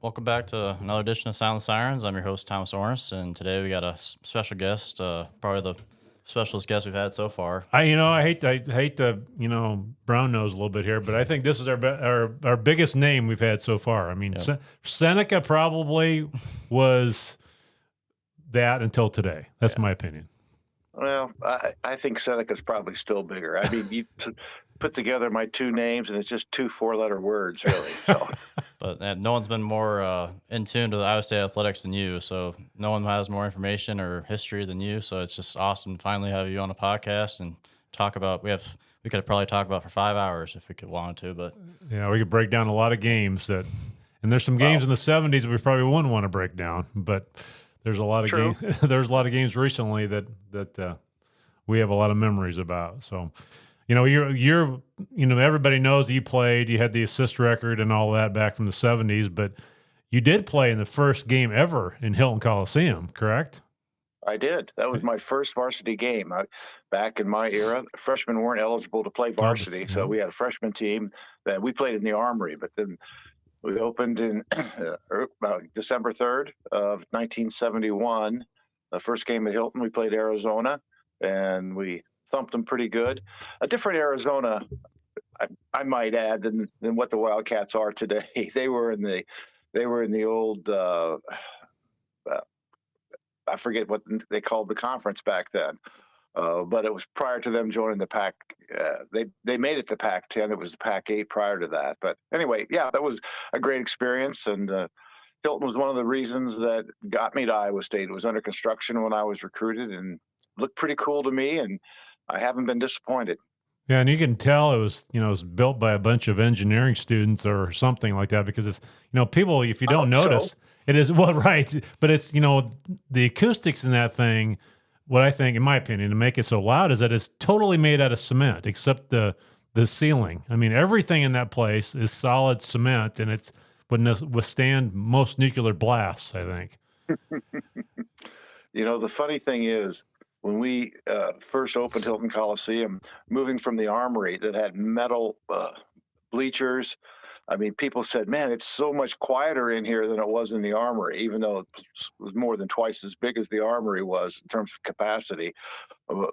Welcome back to another edition of Sound the Sirens. I'm your host, Thomas Orness, and today we got a special guest, probably the specialist guest we've had so far. I hate to brown nose a little bit here, but I think this is our biggest name we've had so far. I mean, Yep. Seneca probably was that until today. That's my opinion. Well, I think Seneca's probably still bigger. I mean, you put together my two names, and it's just two four-letter words, really. So, But no one's been more in tune to the Iowa State athletics than you, so no one has more information or history than you. So it's just awesome to finally have you on a podcast and talk about. We could probably talk about for 5 hours if we could wanted to, but Yeah, we could break down a lot of games and there's some games in the 70s that we probably wouldn't want to break down, but there's a lot of True. games. There's a lot of games recently that we have a lot of memories about. So, you're everybody knows that you played. You had the assist record and all that back from the 70s, but you did play in the first game ever in Hilton Coliseum, correct? I did. That was my first varsity game. Back in my era, freshmen weren't eligible to play varsity, so we had a freshman team that we played in the Armory. But then we opened in about December 3rd of 1971. The first game at Hilton, we played Arizona, and we thumped them pretty good. A different Arizona, I might add, than what the Wildcats are today. They were in the old. I forget what they called the conference back then, but it was prior to them joining the Pac. They made it to Pac-10. It was the Pac-8 prior to that. But anyway, yeah, that was a great experience, and Hilton was one of the reasons that got me to Iowa State. It was under construction when I was recruited, and looked pretty cool to me, and I haven't been disappointed. Yeah, and you can tell it was built by a bunch of engineering students or something like that, because it's people, if you don't notice, it is right, but it's the acoustics in that thing. What I think, in my opinion, to make it so loud is that it's totally made out of cement, except the ceiling. I mean, everything in that place is solid cement, and it's would withstand most nuclear blasts, I think. The funny thing is, when we first opened Hilton Coliseum, moving from the Armory that had metal bleachers, I mean, people said, man, it's so much quieter in here than it was in the Armory, even though it was more than twice as big as the Armory was in terms of capacity.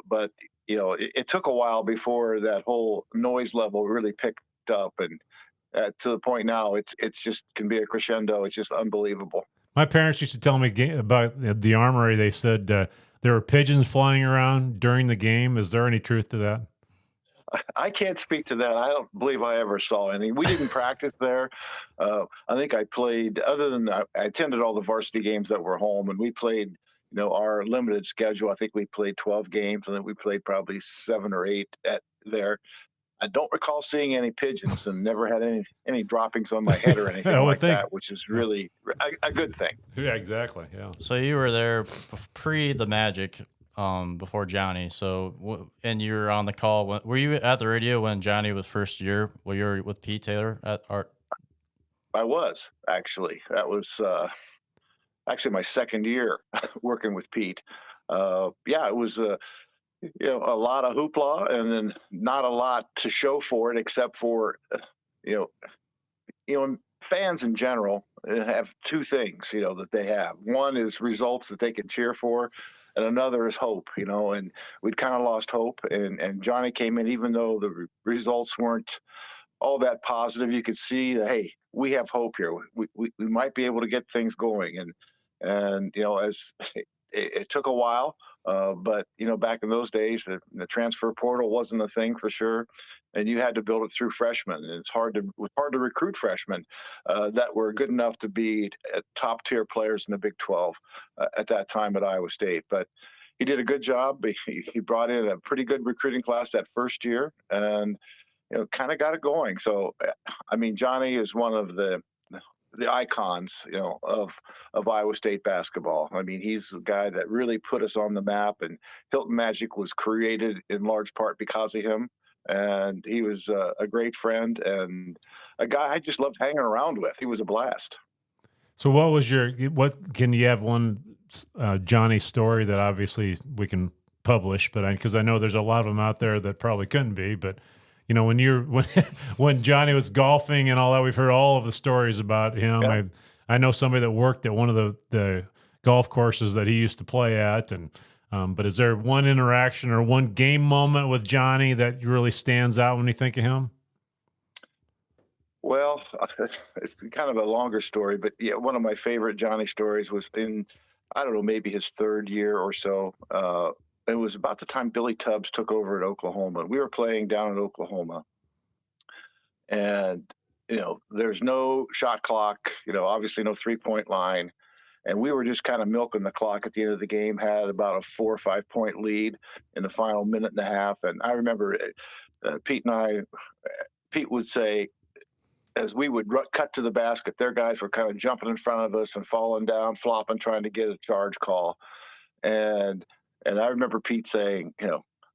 But, it took a while before that whole noise level really picked up. And to the point now, it's just can be a crescendo. It's just unbelievable. My parents used to tell me about the Armory. They said there were pigeons flying around during the game. Is there any truth to that? I can't speak to that. I don't believe I ever saw any. We didn't practice there. I think I played, other than I attended all the varsity games that were home, and we played, our limited schedule. I think we played 12 games, and then we played probably 7 or 8 there. I don't recall seeing any pigeons, and never had any droppings on my head or anything that, which is really a good thing. Yeah, exactly. Yeah. So you were there pre the Magic, before Johnny. So and you were on the call. Were you at the radio when Johnny was first year? Well, you were with Pete Taylor at Art. I was actually. That was actually my second year working with Pete. Yeah, it was a lot of hoopla, and then not a lot to show for it, except for fans in general have two things that they have. One is results that they can cheer for, and another is hope. And we'd kind of lost hope, and Johnny came in, even though the results weren't all that positive. You could see that, hey, we have hope here. We might be able to get things going, and as it took a while. But back in those days, the transfer portal wasn't a thing for sure, and you had to build it through freshmen. And it was hard to recruit freshmen that were good enough to be top tier players in the Big 12 at that time at Iowa State. But he did a good job. He brought in a pretty good recruiting class that first year, and kind of got it going. So, I mean, Johnny is one of the icons, of Iowa State basketball. I mean, he's a guy that really put us on the map, and Hilton Magic was created in large part because of him. And he was a great friend and a guy I just loved hanging around with. He was a blast. So can you have one Johnny story that obviously we can publish, but because I know there's a lot of them out there that probably couldn't be, but when Johnny was golfing and all that, we've heard all of the stories about him. Yeah. I know somebody that worked at one of the golf courses that he used to play at, and but is there one interaction or one game moment with Johnny that really stands out when you think of him? Well, it's kind of a longer story, but yeah, one of my favorite Johnny stories was in, I don't know, maybe his third year or so. It was about the time Billy Tubbs took over at Oklahoma. We were playing down in Oklahoma, and there's no shot clock. Obviously no 3-point line, and we were just kind of milking the clock at the end of the game. Had about a 4 or 5 point lead in the final minute and a half, and I remember Pete would say, as we would cut to the basket, their guys were kind of jumping in front of us and falling down, flopping, trying to get a charge call. And I remember Pete saying,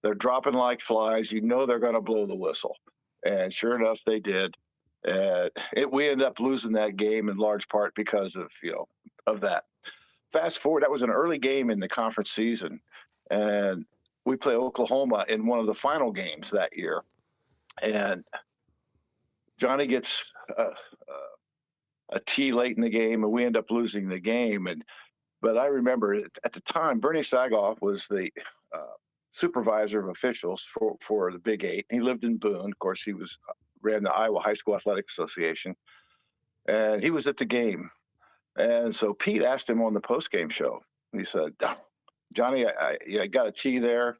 they're dropping like flies. They're going to blow the whistle. And sure enough, they did. We ended up losing that game in large part because of that. Fast forward, that was an early game in the conference season, and we play Oklahoma in one of the final games that year. And Johnny gets a tee late in the game, and we end up losing the game. But I remember at the time, Bernie Sagoff was the supervisor of officials for the Big Eight. He lived in Boone. Of course, he ran the Iowa High School Athletic Association, and he was at the game. And so Pete asked him on the post-game show. He said, "Johnny, I got a tee there.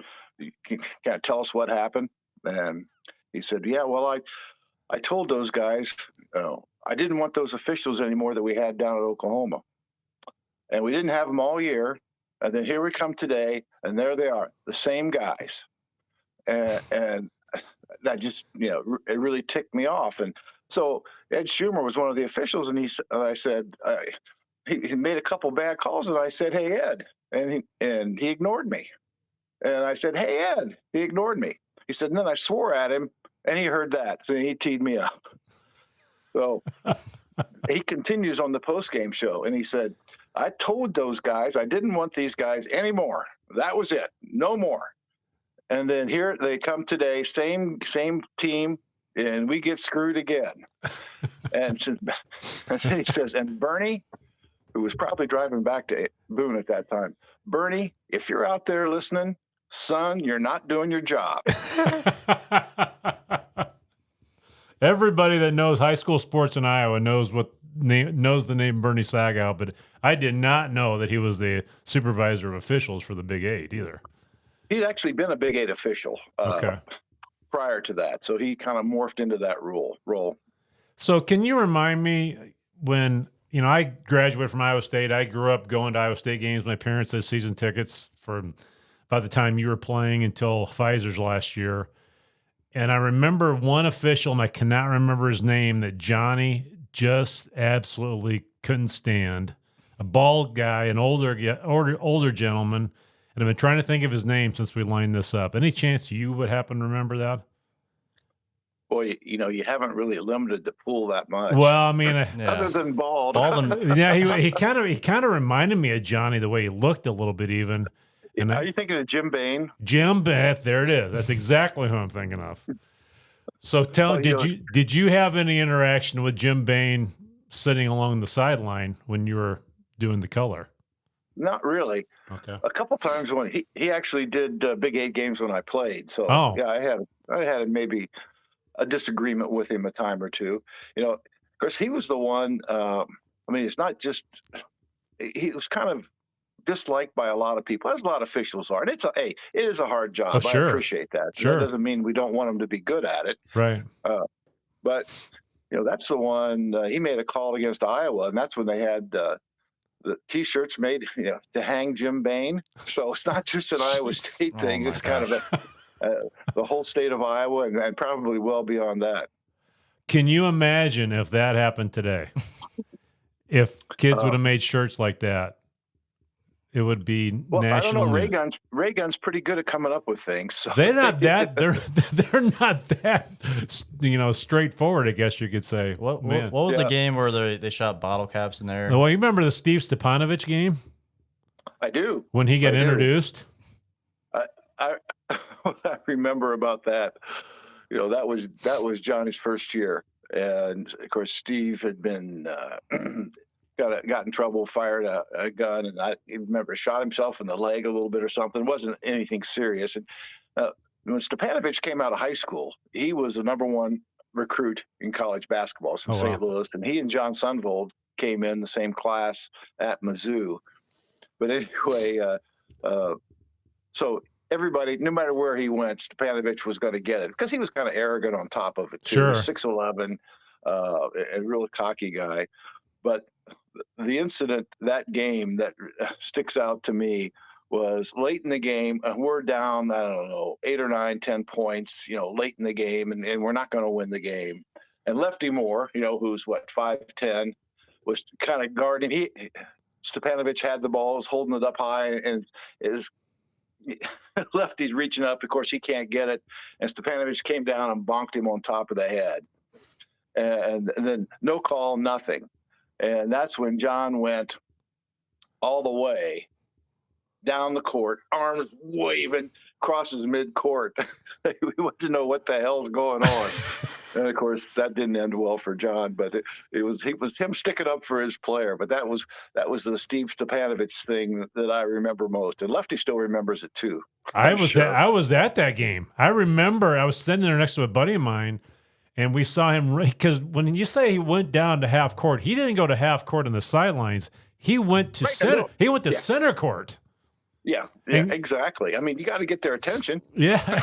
Can you tell us what happened?" And he said, "Yeah, well, I told those guys I didn't want those officials anymore that we had down at Oklahoma. And we didn't have them all year. And then here we come today, and there they are, the same guys." And that just, it really ticked me off. And so Ed Schumer was one of the officials, and I said, he made a couple bad calls, and I said, "Hey, Ed," and he ignored me. And I said, "Hey, Ed," he ignored me. He said, and then I swore at him, and he heard that, so he teed me up. So he continues on the post-game show, and he said, "I told those guys I didn't want these guys anymore. That was it. No more. And then here they come today, same team, and we get screwed again." And he says, and Bernie, who was probably driving back to Boone at that time, "Bernie, if you're out there listening, son, you're not doing your job." Everybody that knows high school sports in Iowa knows the name Bernie Sagow, but I did not know that he was the supervisor of officials for the Big Eight either. He'd actually been a Big Eight official prior to that, so he kind of morphed into that role. So can you remind me when, I graduated from Iowa State, I grew up going to Iowa State games. My parents had season tickets from by the time you were playing until Pfizer's last year. And I remember one official, and I cannot remember his name, that Johnny just absolutely couldn't stand. A bald guy, an older gentleman, and I've been trying to think of his name since we lined this up. Any chance you would happen to remember that? Boy, you haven't really limited the pool that much. Well, I mean, other than bald. Yeah, he kind of reminded me of Johnny the way he looked a little bit even. And are you thinking of Jim Bain? Jim Bain, there it is. That's exactly who I'm thinking of. So did you have any interaction with Jim Bain sitting along the sideline when you were doing the color? Not really. Okay. A couple times when he actually did Big Eight games when I played. So yeah, I had maybe a disagreement with him a time or two. Of course, he was the one. It's not just he was kind of disliked by a lot of people, as a lot of officials are. And it is a hard job. Oh, sure. I appreciate that. Sure. That doesn't mean we don't want them to be good at it. Right. But that's the one he made a call against Iowa, and that's when they had the T-shirts made to hang Jim Bain. So it's not just an Iowa State thing. It's kind of the whole state of Iowa and probably well beyond that. Can you imagine if that happened today? If kids would have made shirts like that? It would be national. I don't know. Ray Gun's pretty good at coming up with things. So. They're not that. They're not that. Straightforward. I guess you could say. What was the game where they shot bottle caps in there? Well, you remember the Steve Stepanovich game? I do. When he got introduced. I remember about that. That was Johnny's first year, and of course Steve had been got in trouble, fired a gun, and I remember shot himself in the leg a little bit or something. It wasn't anything serious. And when Stepanovich came out of high school, he was the #1 recruit in college basketball from St. Louis, and he and John Sunvold came in the same class at Mizzou. But anyway, so everybody, no matter where he went, Stepanovich was going to get it because he was kind of arrogant on top of it too. Sure. 6'11", a real cocky guy. But the incident, that game that sticks out to me was late in the game. We're down, I don't know, 8 or 9, 10 points, late in the game, and we're not going to win the game. And Lefty Moore, who's 5'10", was kind of guarding. Stepanovich had the ball, was holding it up high, and Lefty's reaching up. Of course, he can't get it, and Stepanovich came down and bonked him on top of the head. And then no call, nothing. And that's when John went all the way down the court, arms waving, crosses mid-court. We want to know what the hell's going on. And of course, that didn't end well for John, but it was him sticking up for his player. But that was the Steve Stepanovich thing that I remember most, and Lefty still remembers it too. I was at that game. I remember I was sitting there next to a buddy of mine, and we saw him because when you say he went down to half court, he didn't go to half court on the sidelines. He went to center. He went to center court. Yeah, exactly. I mean, you got to get their attention. Yeah,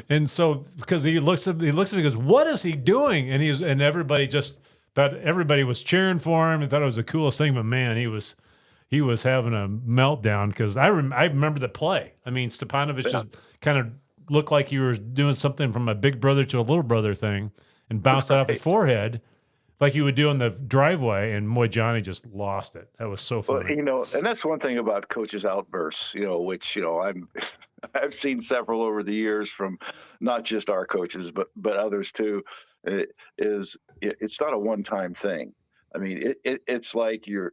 and so because he looks at me and goes, "What is he doing?" And everybody just thought everybody was cheering for him and thought it was the coolest thing. But man, he was having a meltdown because I remember the play. I mean, Stepanovich just kind of looked like he was doing something from a big brother to a little brother thing, and bounced it off his forehead like he would do in the driveway, and boy, Johnny just lost it. That was so funny. Well, and that's one thing about coaches' outbursts, which I've seen several over the years from not just our coaches, but others too. It's not a one-time thing. I mean, it's like you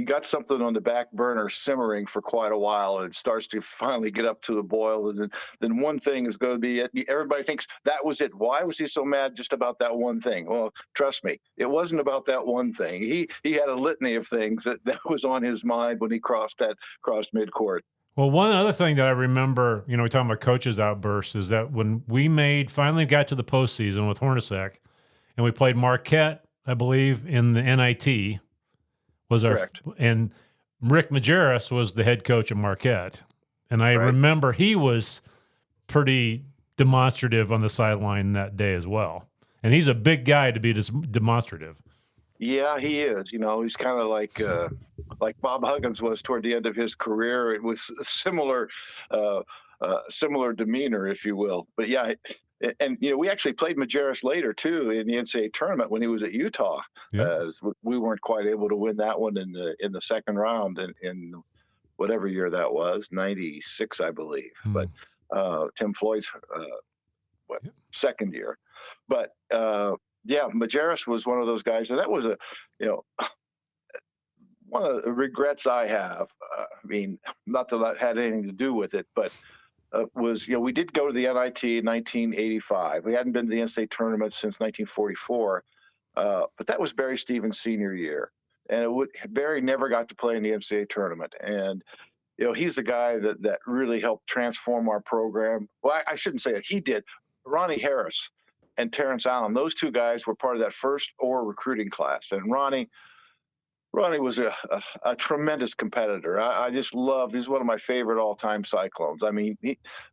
got something on the back burner simmering for quite a while, and it starts to finally get up to the boil, and then one thing is going to be it. Everybody thinks that was it. Why was he so mad just about that one thing? Well, trust me, it wasn't about that one thing. He had a litany of things that was on his mind when he crossed midcourt. Well, one other thing that I remember, we're talking about coaches' outbursts, is that when we finally got to the postseason with Hornacek, and we played Marquette, I believe, in the NIT. Correct. And Rick Majerus was the head coach at Marquette. And I remember he was pretty demonstrative on the sideline that day as well. And he's a big guy to be demonstrative. Yeah, he is. He's kind of like Bob Huggins was toward the end of his career. It was a similar demeanor, if you will. But yeah, and we actually played Majerus later too in the NCAA tournament when he was at Utah. Yeah. We weren't quite able to win that one in the second round in whatever year that was, 96, I believe. But Tim Floyd's second year. But Majerus was one of those guys, and that was one of the regrets I have. I mean, not that that had anything to do with it, but was we did go to the NIT in 1985. We hadn't been to the NCAA tournament since 1944, but that was Barry Stevens' senior year, and Barry never got to play in the NCAA tournament. And he's the guy that really helped transform our program. Well, I shouldn't say it. He did. Ronnie Harris and Terrence Allen, those two guys were part of that first Orr recruiting class, and Ronnie was a tremendous competitor. I just loved. He's one of my favorite all-time Cyclones. I mean,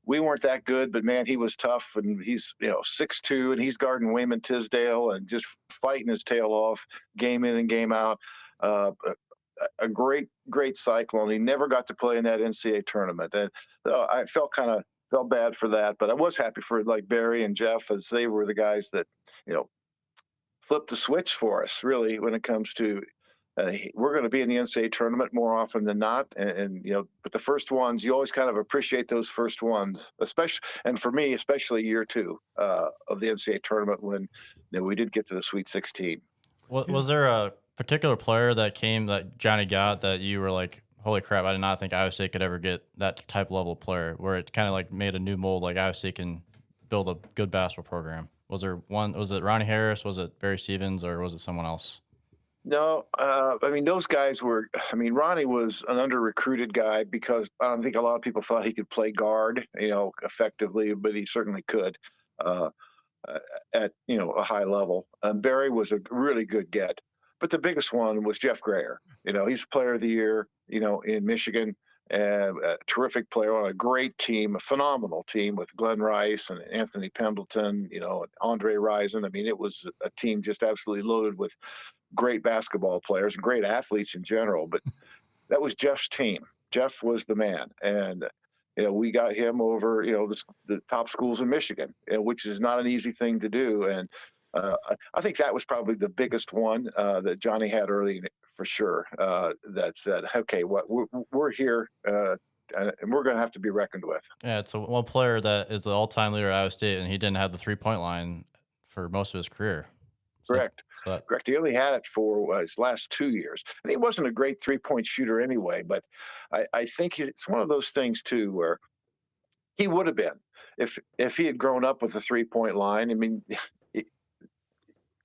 we weren't that good, but man, he was tough, and he's 6'2", and he's guarding Wayman Tisdale and just fighting his tail off, game in and game out. A great Cyclone. He never got to play in that NCAA tournament, and I felt bad for that, but I was happy for like Barry and Jeff, as they were the guys that flipped the switch for us, really, when it comes to. We're going to be in the NCAA tournament more often than not, and but the first ones, you always kind of appreciate those first ones, and for me, especially year two of the NCAA tournament when we did get to the Sweet 16. Was there a particular player that Johnny got that you were like, holy crap, I did not think Iowa State could ever get that type level player, where it kind of like made a new mold, like Iowa State can build a good basketball program? Was there one? Was it Ronnie Harris? Was it Barry Stevens, or was it someone else? No, I mean those guys were. I mean Ronnie was an under-recruited guy because I don't think a lot of people thought he could play guard, effectively, but he certainly could uh, at a high level. Barry was a really good get, but the biggest one was Jeff Grayer. He's Player of the Year, in Michigan, and a terrific player on a great team, a phenomenal team with Glenn Rice and Anthony Pendleton, and Andre Rison. I mean, it was a team just absolutely loaded with great basketball players and great athletes in general, but that was Jeff's team. Jeff was the man, and we got him over the top schools in Michigan, which is not an easy thing to do. And I think that was probably the biggest one that Johnny had early for sure. That said, okay, what we're here. And we're going to have to be reckoned with. Yeah, it's one player that is the all-time leader at Iowa State, and he didn't have the three-point line for most of his career. Correct. So Correct. He only had it for his last 2 years. And he wasn't a great three-point shooter anyway, but I think it's one of those things, too, where he would have been if he had grown up with the three-point line. I mean,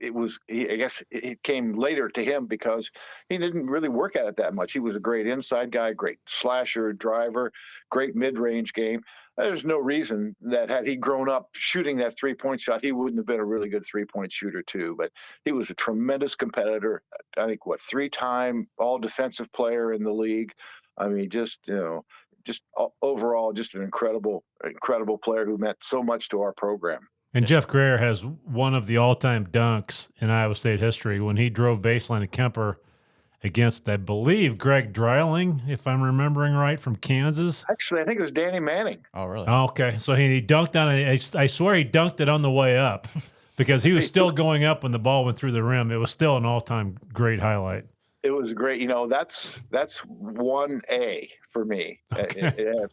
I guess it came later to him because he didn't really work at it that much. He was a great inside guy, great slasher, driver, great mid-range game. There's no reason that had he grown up shooting that three-point shot, he wouldn't have been a really good three-point shooter too. But he was a tremendous competitor. I think three-time all-defensive player in the league. I mean, just overall, just an incredible player who meant so much to our program. And Jeff Grayer has one of the all-time dunks in Iowa State history when he drove baseline to Kemper against, I believe, Greg Dreiling, if I'm remembering right, from Kansas. Actually, I think it was Danny Manning. Oh, really? Okay. So he dunked on it. I swear he dunked it on the way up because he was still going up when the ball went through the rim. It was still an all-time great highlight. It was great. That's 1A for me. Okay. It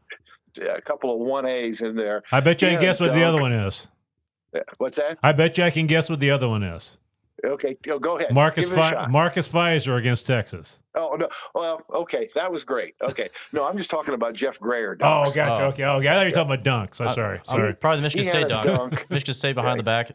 a couple of 1As in there. I bet you can guess what the other one is. What's that? I bet you I can guess what the other one is. Okay, go ahead. Marcus Fizer against Texas. Oh, no. Well, okay. That was great. Okay. No, I'm just talking about Jeff Grayer. Oh, gotcha. Okay. I thought you were talking about dunks. Sorry. Probably the Michigan State dunk. Michigan State behind the back,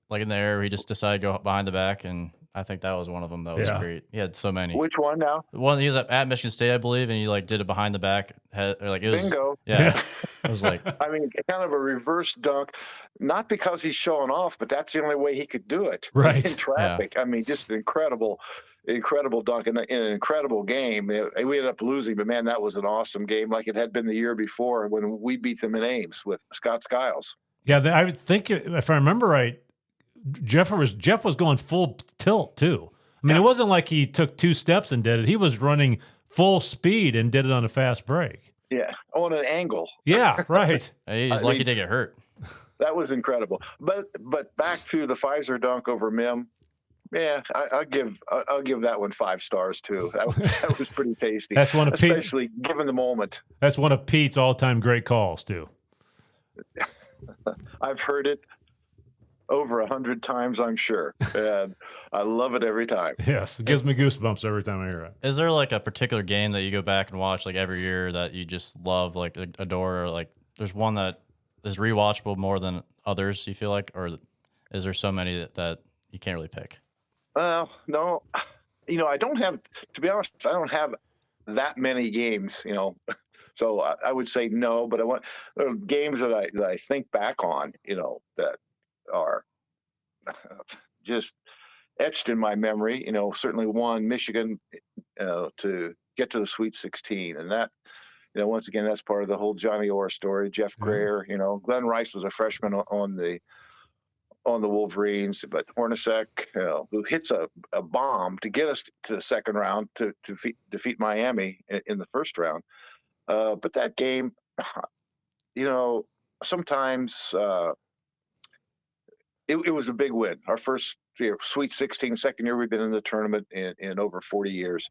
like in the air. He just decided to go behind the back, and I think that was one of them. That was great. He had so many. Which one now? The one he was at Michigan State, I believe, and he did it behind the back. It was bingo. Yeah. It was like, I mean, kind of a reverse dunk, not because he's showing off, but that's the only way he could do it. Right. In traffic. Yeah. I mean, just an incredible dunk in an incredible game. We ended up losing, but man, that was an awesome game, like it had been the year before when we beat them in Ames with Scott Skiles. Yeah, I think if I remember right, Jeff was going full tilt too. I mean, It wasn't like he took 2 steps and did it. He was running full speed and did it on a fast break. Yeah, on an angle. Yeah, right. He's lucky to get hurt. That was incredible. But back to the Fizer dunk over Mim. Yeah, I'll give that one 5 stars too. That was pretty tasty. That's one of especially given the moment. That's one of Pete's all-time great calls too. I've heard it over 100 times, I'm sure, and I love it every time. Yes, it gives me goosebumps every time I hear it. Is there like a particular game that you go back and watch like every year that you just love, like adore, or like there's one that is rewatchable more than others, you feel like, or is there so many that you can't really pick? No, I don't have, to be honest, I don't have that many games, so I would say no, but there are games that I think back on, that are just etched in my memory. Certainly one, Michigan, to get to the Sweet 16, and that, once again, that's part of the whole Johnny Orr story. Jeff Grayer, Glenn Rice was a freshman on the Wolverines, but Hornacek, who hits a bomb to get us to the second round to defeat Miami in the first round. But that game, sometimes it was a big win. Our first Sweet 16, second year we've been in the tournament in over 40 years,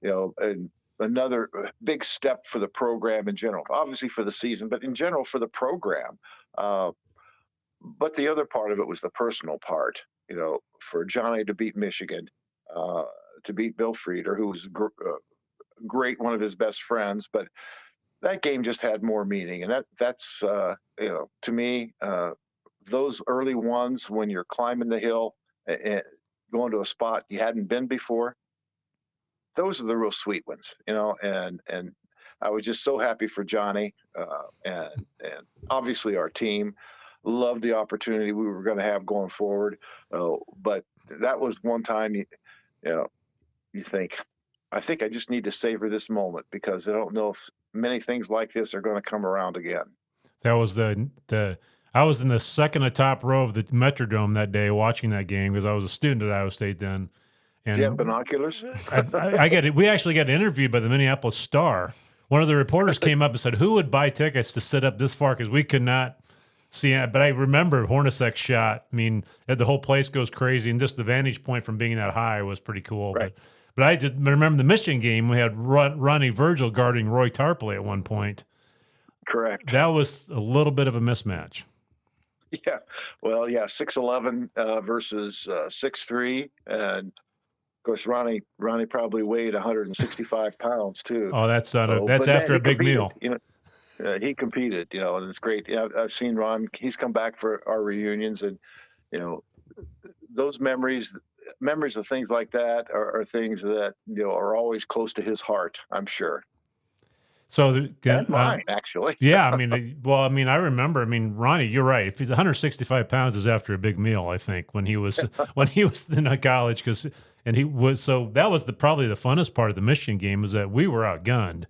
and another big step for the program in general, obviously for the season, but in general for the program. But the other part of it was the personal part, for Johnny to beat Michigan, to beat Bill Frieder, who was great, one of his best friends. But that game just had more meaning. And that's to me, those early ones when you're climbing the hill and going to a spot you hadn't been before, those are the real sweet ones, and I was just so happy for Johnny, and obviously our team loved the opportunity we were going to have going forward. But that was one time you know you think, I think I just need to savor this moment because I don't know if many things like this are going to come around again. That was the I was in the second to top row of the Metrodome that day watching that game because I was a student at Iowa State then. Do you have And binoculars? I get it. We actually got interviewed by the Minneapolis Star. One of the reporters came up and said, "Who would buy tickets to sit up this far?" Because we could not see it. But I remember Hornacek's shot. I mean, the whole place goes crazy, and just the vantage point from being that high was pretty cool. Right. But I just remember the Michigan game. We had Ronnie Virgil guarding Roy Tarpley at one point. Correct. That was a little bit of a mismatch. Yeah. Well, yeah, 6'11" versus 6'3", and of course Ronnie probably weighed 165 pounds too. Oh, that's But after man, a big competed, meal. he competed, and it's great. Yeah, I've seen Ron. He's come back for our reunions, and you know, those memories of things like that are things that are always close to his heart, I'm sure. So And mine, actually. Yeah, I mean, I remember. I mean, Ronnie, you're right. If he's 165 pounds, is after a big meal. I think when he was in college, so that was probably the funnest part of the Michigan game was that we were outgunned.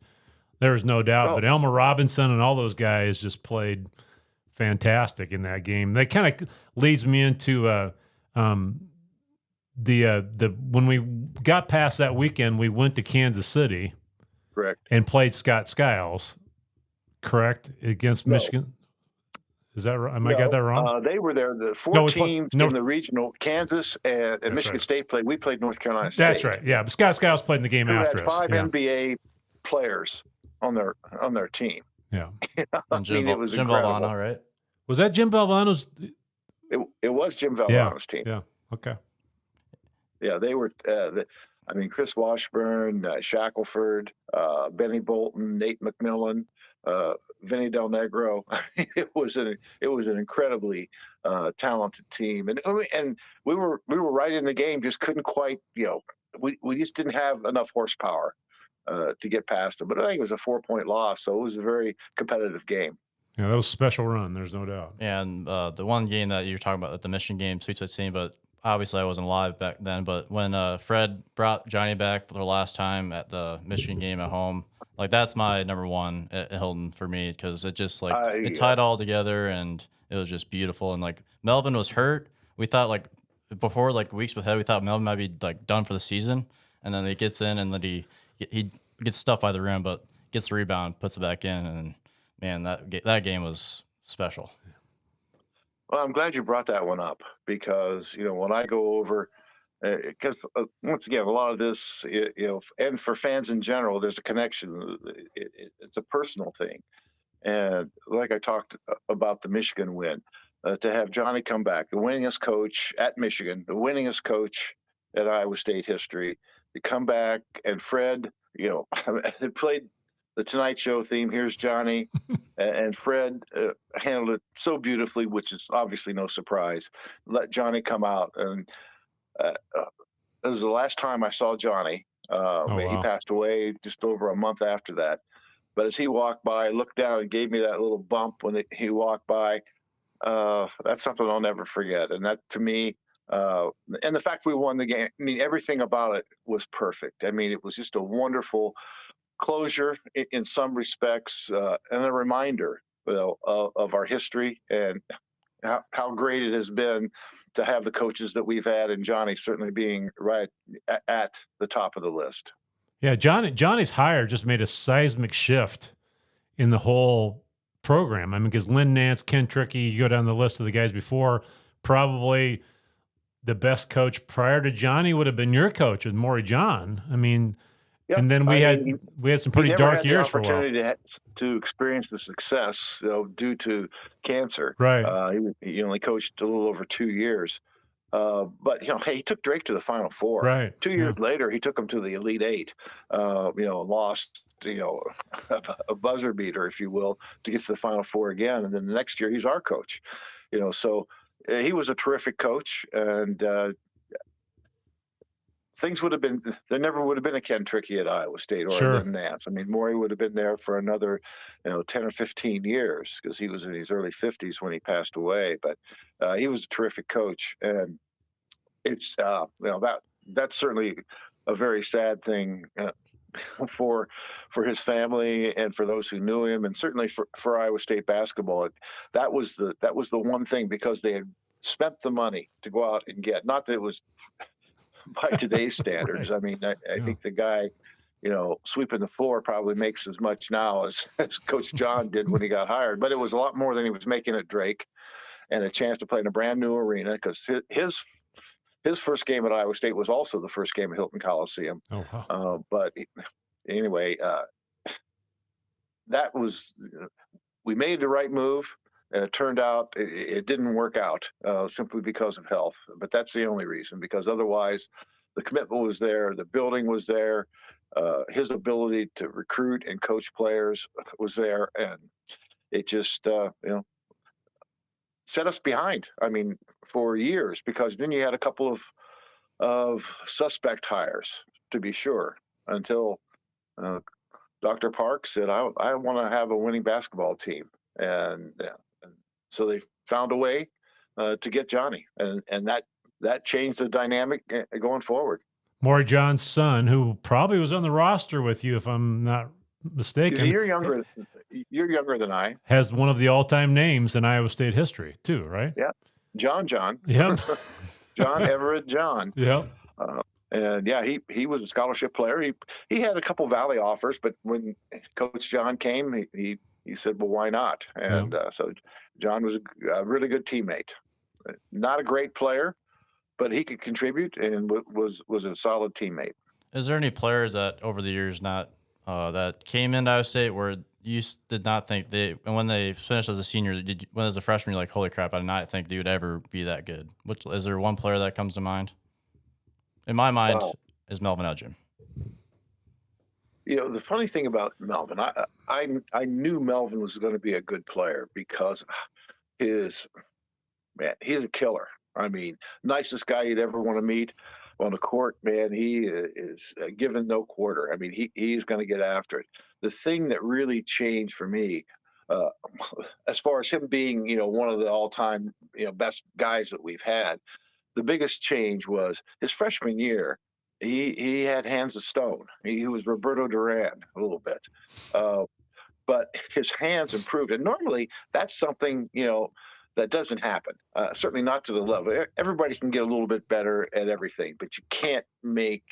There was no doubt. Oh. But Elmer Robinson and all those guys just played fantastic in that game. That kind of leads me into the when we got past that weekend, we went to Kansas City. Correct. And played Scott Skiles, correct, against Michigan. Is that right? I got that wrong? They were there. The four teams in the regional, Kansas and Michigan State played. We played North Carolina State. That's right. Yeah, but Scott Skiles played in the game after us. 5 NBA players on their team. Yeah. And Jim Valvano, right? Was that Jim Valvano's? It was Jim Valvano's team. Yeah. Okay. Yeah, they were. Chris Washburn, Shackelford, Benny Bolton, Nate McMillan, Vinny Del Negro. It was an incredibly talented team, and we were right in the game. Just couldn't quite. We just didn't have enough horsepower to get past them. But I think it was a 4-point loss, so it was a very competitive game. Yeah, that was a special run. There's no doubt. Yeah, and the one game that you're talking about, the Michigan game, Sweet 16, but obviously I wasn't alive back then. But when Fred brought Johnny back for the last time at the Michigan game at home, like that's my number one at Hilton for me because it just it tied all together and it was just beautiful. And like Melvin was hurt. We thought before weeks ahead, we thought Melvin might be done for the season, and then he gets in and then he gets stuffed by the rim, but gets the rebound, puts it back in, and man, that game was special. Well, I'm glad you brought that one up because when I go over, because once again, a lot of this, and for fans in general, there's a connection. It's a personal thing, and like I talked about the Michigan win, to have Johnny come back, the winningest coach at Michigan, the winningest coach at Iowa State history, to come back, and Fred, had played the Tonight Show theme, Here's Johnny, and Fred handled it so beautifully, which is obviously no surprise. Let Johnny come out, and it was the last time I saw Johnny. He passed away just over a month after that. But as he walked by, I looked down and gave me that little bump when he walked by. That's something I'll never forget. And that, to me, and the fact we won the game, everything about it was perfect. It was just a wonderful closure in some respects, and a reminder of our history and how great it has been to have the coaches that we've had, and Johnny certainly being right at the top of the list. Yeah, Johnny's hire just made a seismic shift in the whole program. Because Lynn Nance, Ken Trickey, you go down the list of the guys before, probably the best coach prior to Johnny would have been your coach with Maury John. Yep. And then we had some pretty dark years for a while. Opportunity to experience the success due to cancer. Right. He only coached a little over 2 years. But he took Drake to the Final Four. Right. 2 years later, he took him to the Elite Eight. Lost a buzzer beater, if you will, to get to the Final Four again. And then the next year, he's our coach. So he was a terrific coach, and things would have been, there never would have been a Ken Trickey at Iowa State or a Sure. Lynn Nance. I mean, Morey would have been there for another, 10 or 15 years because he was in his early 50s when he passed away. But he was a terrific coach, and it's that's certainly a very sad thing for his family and for those who knew him, and certainly for Iowa State basketball. That was the one thing, because they had spent the money to go out and get. Not that it was by today's standards. Right. I mean, I Yeah. think the guy, sweeping the floor probably makes as much now as Coach John did when he got hired, but it was a lot more than he was making at Drake, and a chance to play in a brand new arena, because his first game at Iowa State was also the first game at Hilton Coliseum. Oh, wow. But anyway, that was, we made the right move, and it turned out it didn't work out simply because of health. But that's the only reason, because otherwise the commitment was there, the building was there, his ability to recruit and coach players was there, and it just set us behind. I mean, for years, because then you had a couple of suspect hires, to be sure, until Dr. Park said, I want to have a winning basketball team. And so they found a way to get Johnny. And that changed the dynamic going forward. Maury John's son, who probably was on the roster with you, if I'm not mistaken. You're younger than I. Has one of the all-time names in Iowa State history, too, right? Yeah. John. Yep. John Everett John. Yep. And yeah, he was a scholarship player. He had a couple Valley offers, but when Coach John came, he said, well, why not? And so John was a really good teammate. Not a great player, but he could contribute and was a solid teammate. Is there any players that over the years that came into Iowa State where you did not think and when they finished as a senior, when as a freshman, you're like, holy crap, I did not think they would ever be that good? Is there one player that comes to mind? In my mind, is Melvin Edgin. The funny thing about Melvin, I knew Melvin was going to be a good player because he's a killer. I mean, nicest guy you'd ever want to meet on the court, man. He is given no quarter. I mean, he's going to get after it. The thing that really changed for me, as far as him being, one of the all-time, best guys that we've had, the biggest change was his freshman year. He had hands of stone. He was Roberto Duran a little bit, but his hands improved. And normally that's something that doesn't happen. Certainly not to the level. Everybody can get a little bit better at everything, but you can't make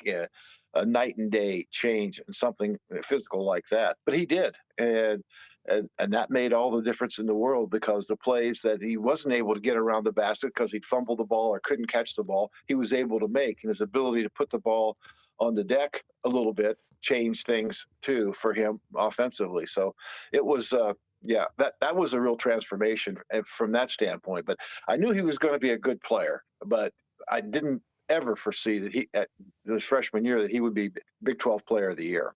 a night and day change in something physical like that. But he did, and that made all the difference in the world, because the plays that he wasn't able to get around the basket because he'd fumbled the ball or couldn't catch the ball, he was able to make. And his ability to put the ball on the deck a little bit changed things too for him offensively. So it was that was a real transformation from that standpoint. But I knew he was going to be a good player, but I didn't ever foresee that he, at his freshman year, that he would be Big 12 Player of the Year.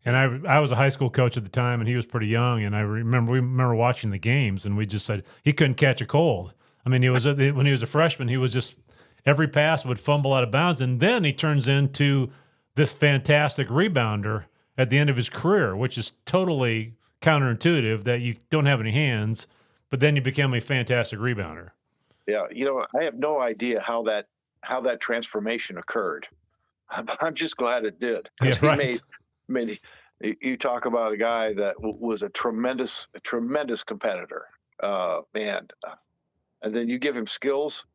And I was a high school coach at the time, and he was pretty young. And we remember watching the games, and we just said he couldn't catch a cold. I mean, when he was a freshman, he was just, every pass would fumble out of bounds, and then he turns into this fantastic rebounder at the end of his career, which is totally counterintuitive, that you don't have any hands, but then you become a fantastic rebounder. Yeah, I have no idea how that transformation occurred. I'm just glad it did. Yeah, right. You talk about a guy that was a tremendous competitor, man, and then you give him skills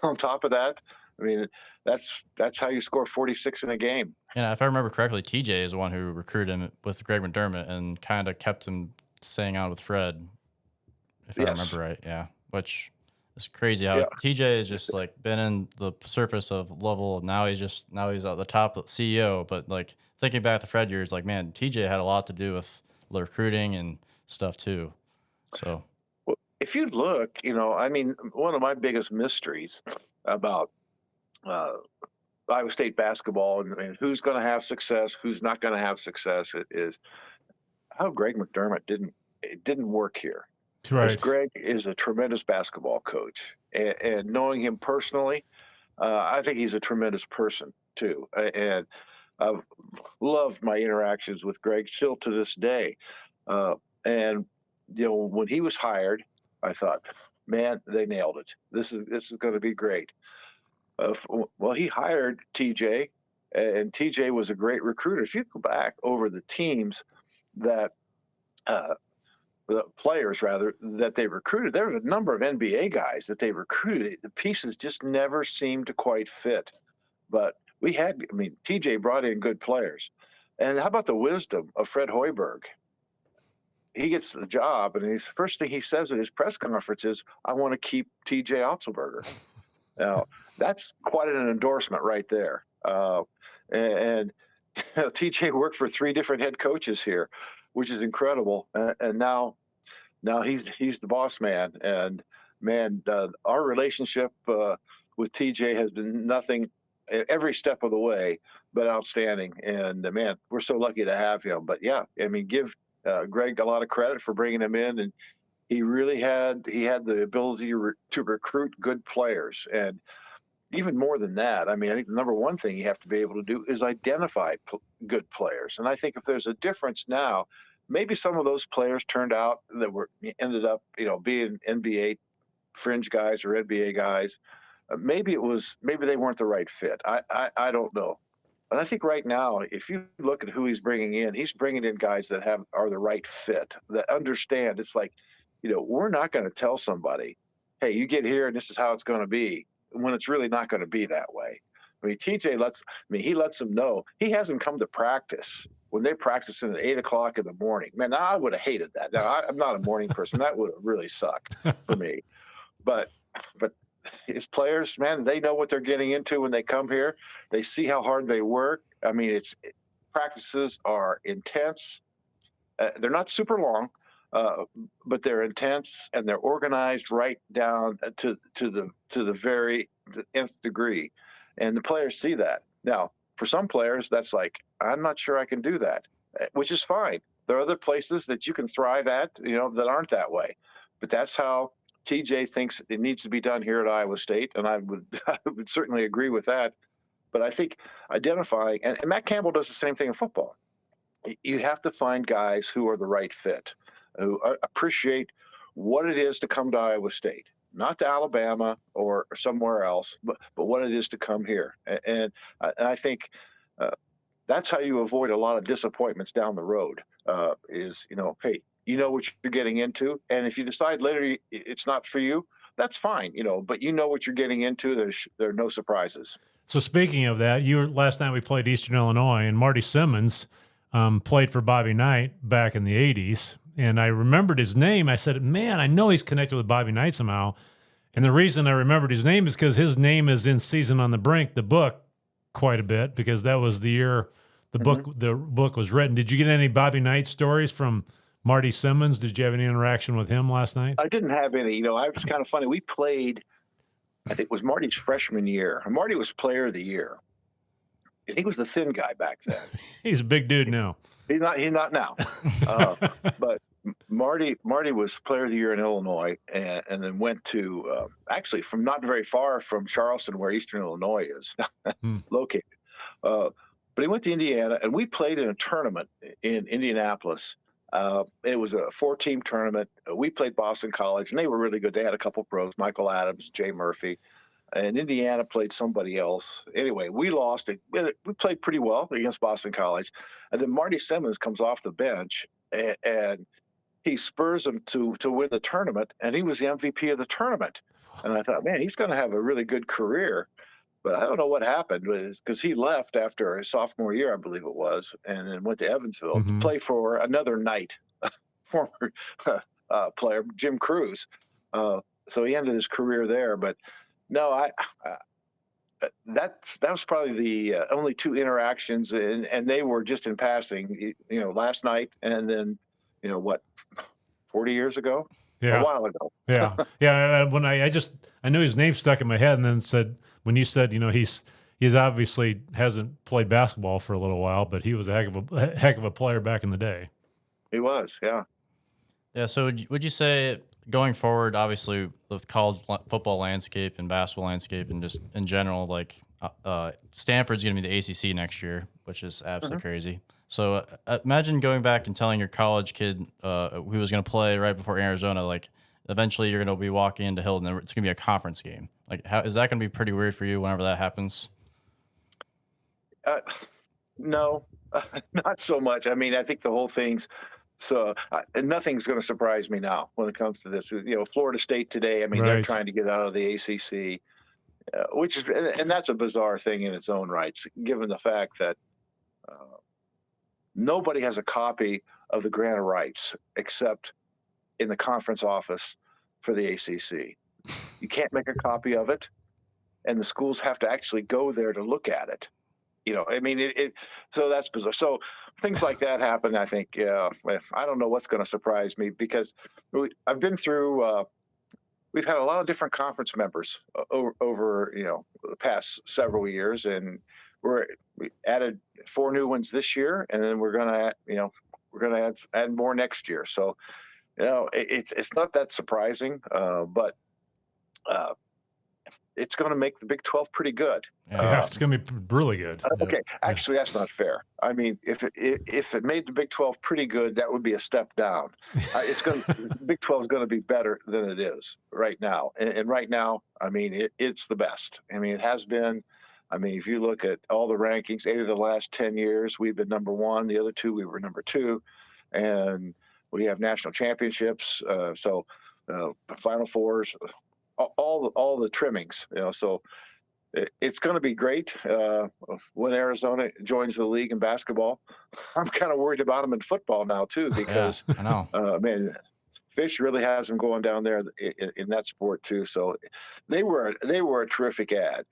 on top of that. I mean, that's how you score 46 in a game. Yeah, if I remember correctly, TJ is the one who recruited him with Greg McDermott and kind of kept him staying on with Fred, if I remember right. Yeah, which is crazy how TJ has just like been in the surface of level. Now he's at the top CEO, but like thinking back to Fred years, like, man, TJ had a lot to do with the recruiting and stuff too. So, well, if you look, I mean, one of my biggest mysteries about Iowa State basketball and who's going to have success, who's not going to have success, is how Greg McDermott didn't work here. Right. Because Greg is a tremendous basketball coach, and knowing him personally, I think he's a tremendous person too. And I've loved my interactions with Greg still to this day. And when he was hired, I thought, man, they nailed it. This is going to be great. Well, he hired TJ, and TJ was a great recruiter. If you go back over the teams that the players rather that they recruited, there were a number of NBA guys that they recruited. The pieces just never seemed to quite fit. But TJ brought in good players. And how about the wisdom of Fred Hoiberg? He gets the job, and the first thing he says at his press conference is, I want to keep TJ Otzelberger. Now, that's quite an endorsement right there. And TJ worked for 3 different head coaches here, which is incredible. And now he's the boss man. And man, our relationship with TJ has been nothing every step of the way but outstanding. And man, we're so lucky to have him. But yeah, give Greg a lot of credit for bringing him in, and he really had the ability to recruit good players. And even more than that, I think the number one thing you have to be able to do is identify good players. And I think if there's a difference now, maybe some of those players turned out that ended up being NBA fringe guys or NBA guys. Maybe they weren't the right fit. I don't know. But I think right now, if you look at who he's bringing in guys that are the right fit, that understand. It's like, we're not going to tell somebody, hey, you get here and this is how it's going to be, when it's really not going to be that way. TJ lets them know. He hasn't come to practice when they practice at 8:00 in the morning. Man, I would have hated that. Now, I'm not a morning person. That would have really sucked for me. But his players, man, they know what they're getting into when they come here. They see how hard they work. Practices are intense. They're not super long, but they're intense, and they're organized right down to the very nth degree. And the players see that. Now, for some players, that's like, I'm not sure I can do that, which is fine. There are other places that you can thrive at, that aren't that way. But that's how TJ thinks it needs to be done here at Iowa State, and I would certainly agree with that. But I think identifying, and Matt Campbell does the same thing in football. You have to find guys who are the right fit, who appreciate what it is to come to Iowa State, not to Alabama or somewhere else, but what it is to come here. And I think that's how you avoid a lot of disappointments down the road. Hey, you know what you're getting into, and if you decide later it's not for you, that's fine. But you know what you're getting into. There are no surprises. So speaking of that, last night we played Eastern Illinois, and Marty Simmons played for Bobby Knight back in the 80s. And I remembered his name. I said, man, I know he's connected with Bobby Knight somehow. And the reason I remembered his name is because his name is in Season on the Brink, the book, quite a bit, because that was the year the book was written. Did you get any Bobby Knight stories from Marty Simmons? Did you have any interaction with him last night? I didn't have any. I was kind of funny. We played, I think it was Marty's freshman year. Marty was Player of the Year. He was the thin guy back then. He's a big dude now. He's not now. But Marty was Player of the Year in Illinois, and then went to actually from not very far from Charleston, where Eastern Illinois is located. But he went to Indiana, and we played in a tournament in Indianapolis. It was a 4-team tournament. We played Boston College, and they were really good. They had a couple pros, Michael Adams, Jay Murphy. And Indiana played somebody else. Anyway, we lost it. We played pretty well against Boston College. And then Marty Simmons comes off the bench, and he spurs him to win the tournament, and he was the MVP of the tournament. And I thought, man, he's going to have a really good career. But I don't know what happened, because he left after his sophomore year, I believe it was, and then went to Evansville to play for another Knight, former player, Jim Cruz. So he ended his career there. But no, that was probably the only 2 interactions, and they were just in passing. Last night, and then 40 years ago, a while ago. Yeah. When I knew his name stuck in my head, and then when you said he's obviously hasn't played basketball for a little while, but he was a heck of a player back in the day. He was, yeah. Yeah. So would you say, going forward, obviously with college football landscape and basketball landscape and just in general, like Stanford's going to be the ACC next year, which is absolutely crazy. So imagine going back and telling your college kid who was going to play right before Arizona, like eventually you're going to be walking into Hilton and it's going to be a conference game. Like, how is that going to be pretty weird for you whenever that happens? No, not so much. I mean, I think the whole thing's nothing's going to surprise me now when it comes to this. Florida State today. I mean, they're Right. trying to get out of the ACC, which is, and that's a bizarre thing in its own rights, given the fact that nobody has a copy of the grant of rights except in the conference office for the ACC. You can't make a copy of it, and the schools have to actually go there to look at it. I mean, so that's bizarre. So things like that happen. I think, I don't know what's going to surprise me because I've been through. We've had a lot of different conference members over the past several years, and we added 4 new ones this year, and then we're gonna add more next year. So it's not that surprising, but it's going to make the Big 12 pretty good. Yeah, it's going to be really good. Okay, actually, that's not fair. I mean, if it made the Big 12 pretty good, that would be a step down. Big 12 is going to be better than it is right now, and right now, I mean, it's the best. I mean, it has been. I mean, if you look at all the rankings, 8 of the last 10 years, we've been number 1. The other 2, we were number 2, and we have national championships. So Final Fours, all the trimmings. So it's going to be great when Arizona joins the league in basketball. I'm kind of worried about them in football now too, because I know. man, Fish really has them going down there in that sport too. So they were a terrific ad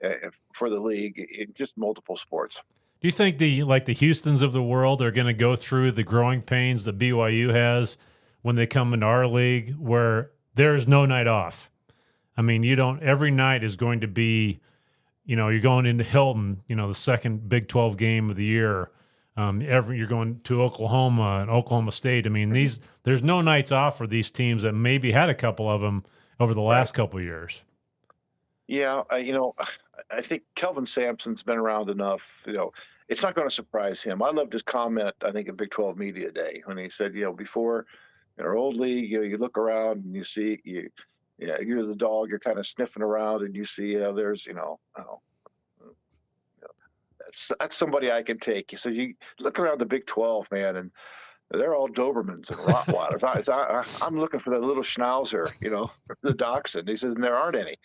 for the league in just multiple sports. Do you think the Houstons of the world are going to go through the growing pains that BYU has when they come into our league, where there's no night off? I mean, every night is going to be, you're going into Hilton, the second Big 12 game of the year. You're going to Oklahoma and Oklahoma State. I mean, there's no nights off for these teams that maybe had a couple of them over the last couple of years. Yeah, I think Kelvin Sampson's been around enough. It's not going to surprise him. I loved his comment, I think, at Big 12 Media Day when he said, before in our old league, you look around and you see you're the dog, you're kind of sniffing around and you see there's, that's somebody I can take. He says, you look around the Big 12, man, and they're all Dobermans and Rottweilers. I'm looking for that little Schnauzer, the Dachshund. He says, and there aren't any.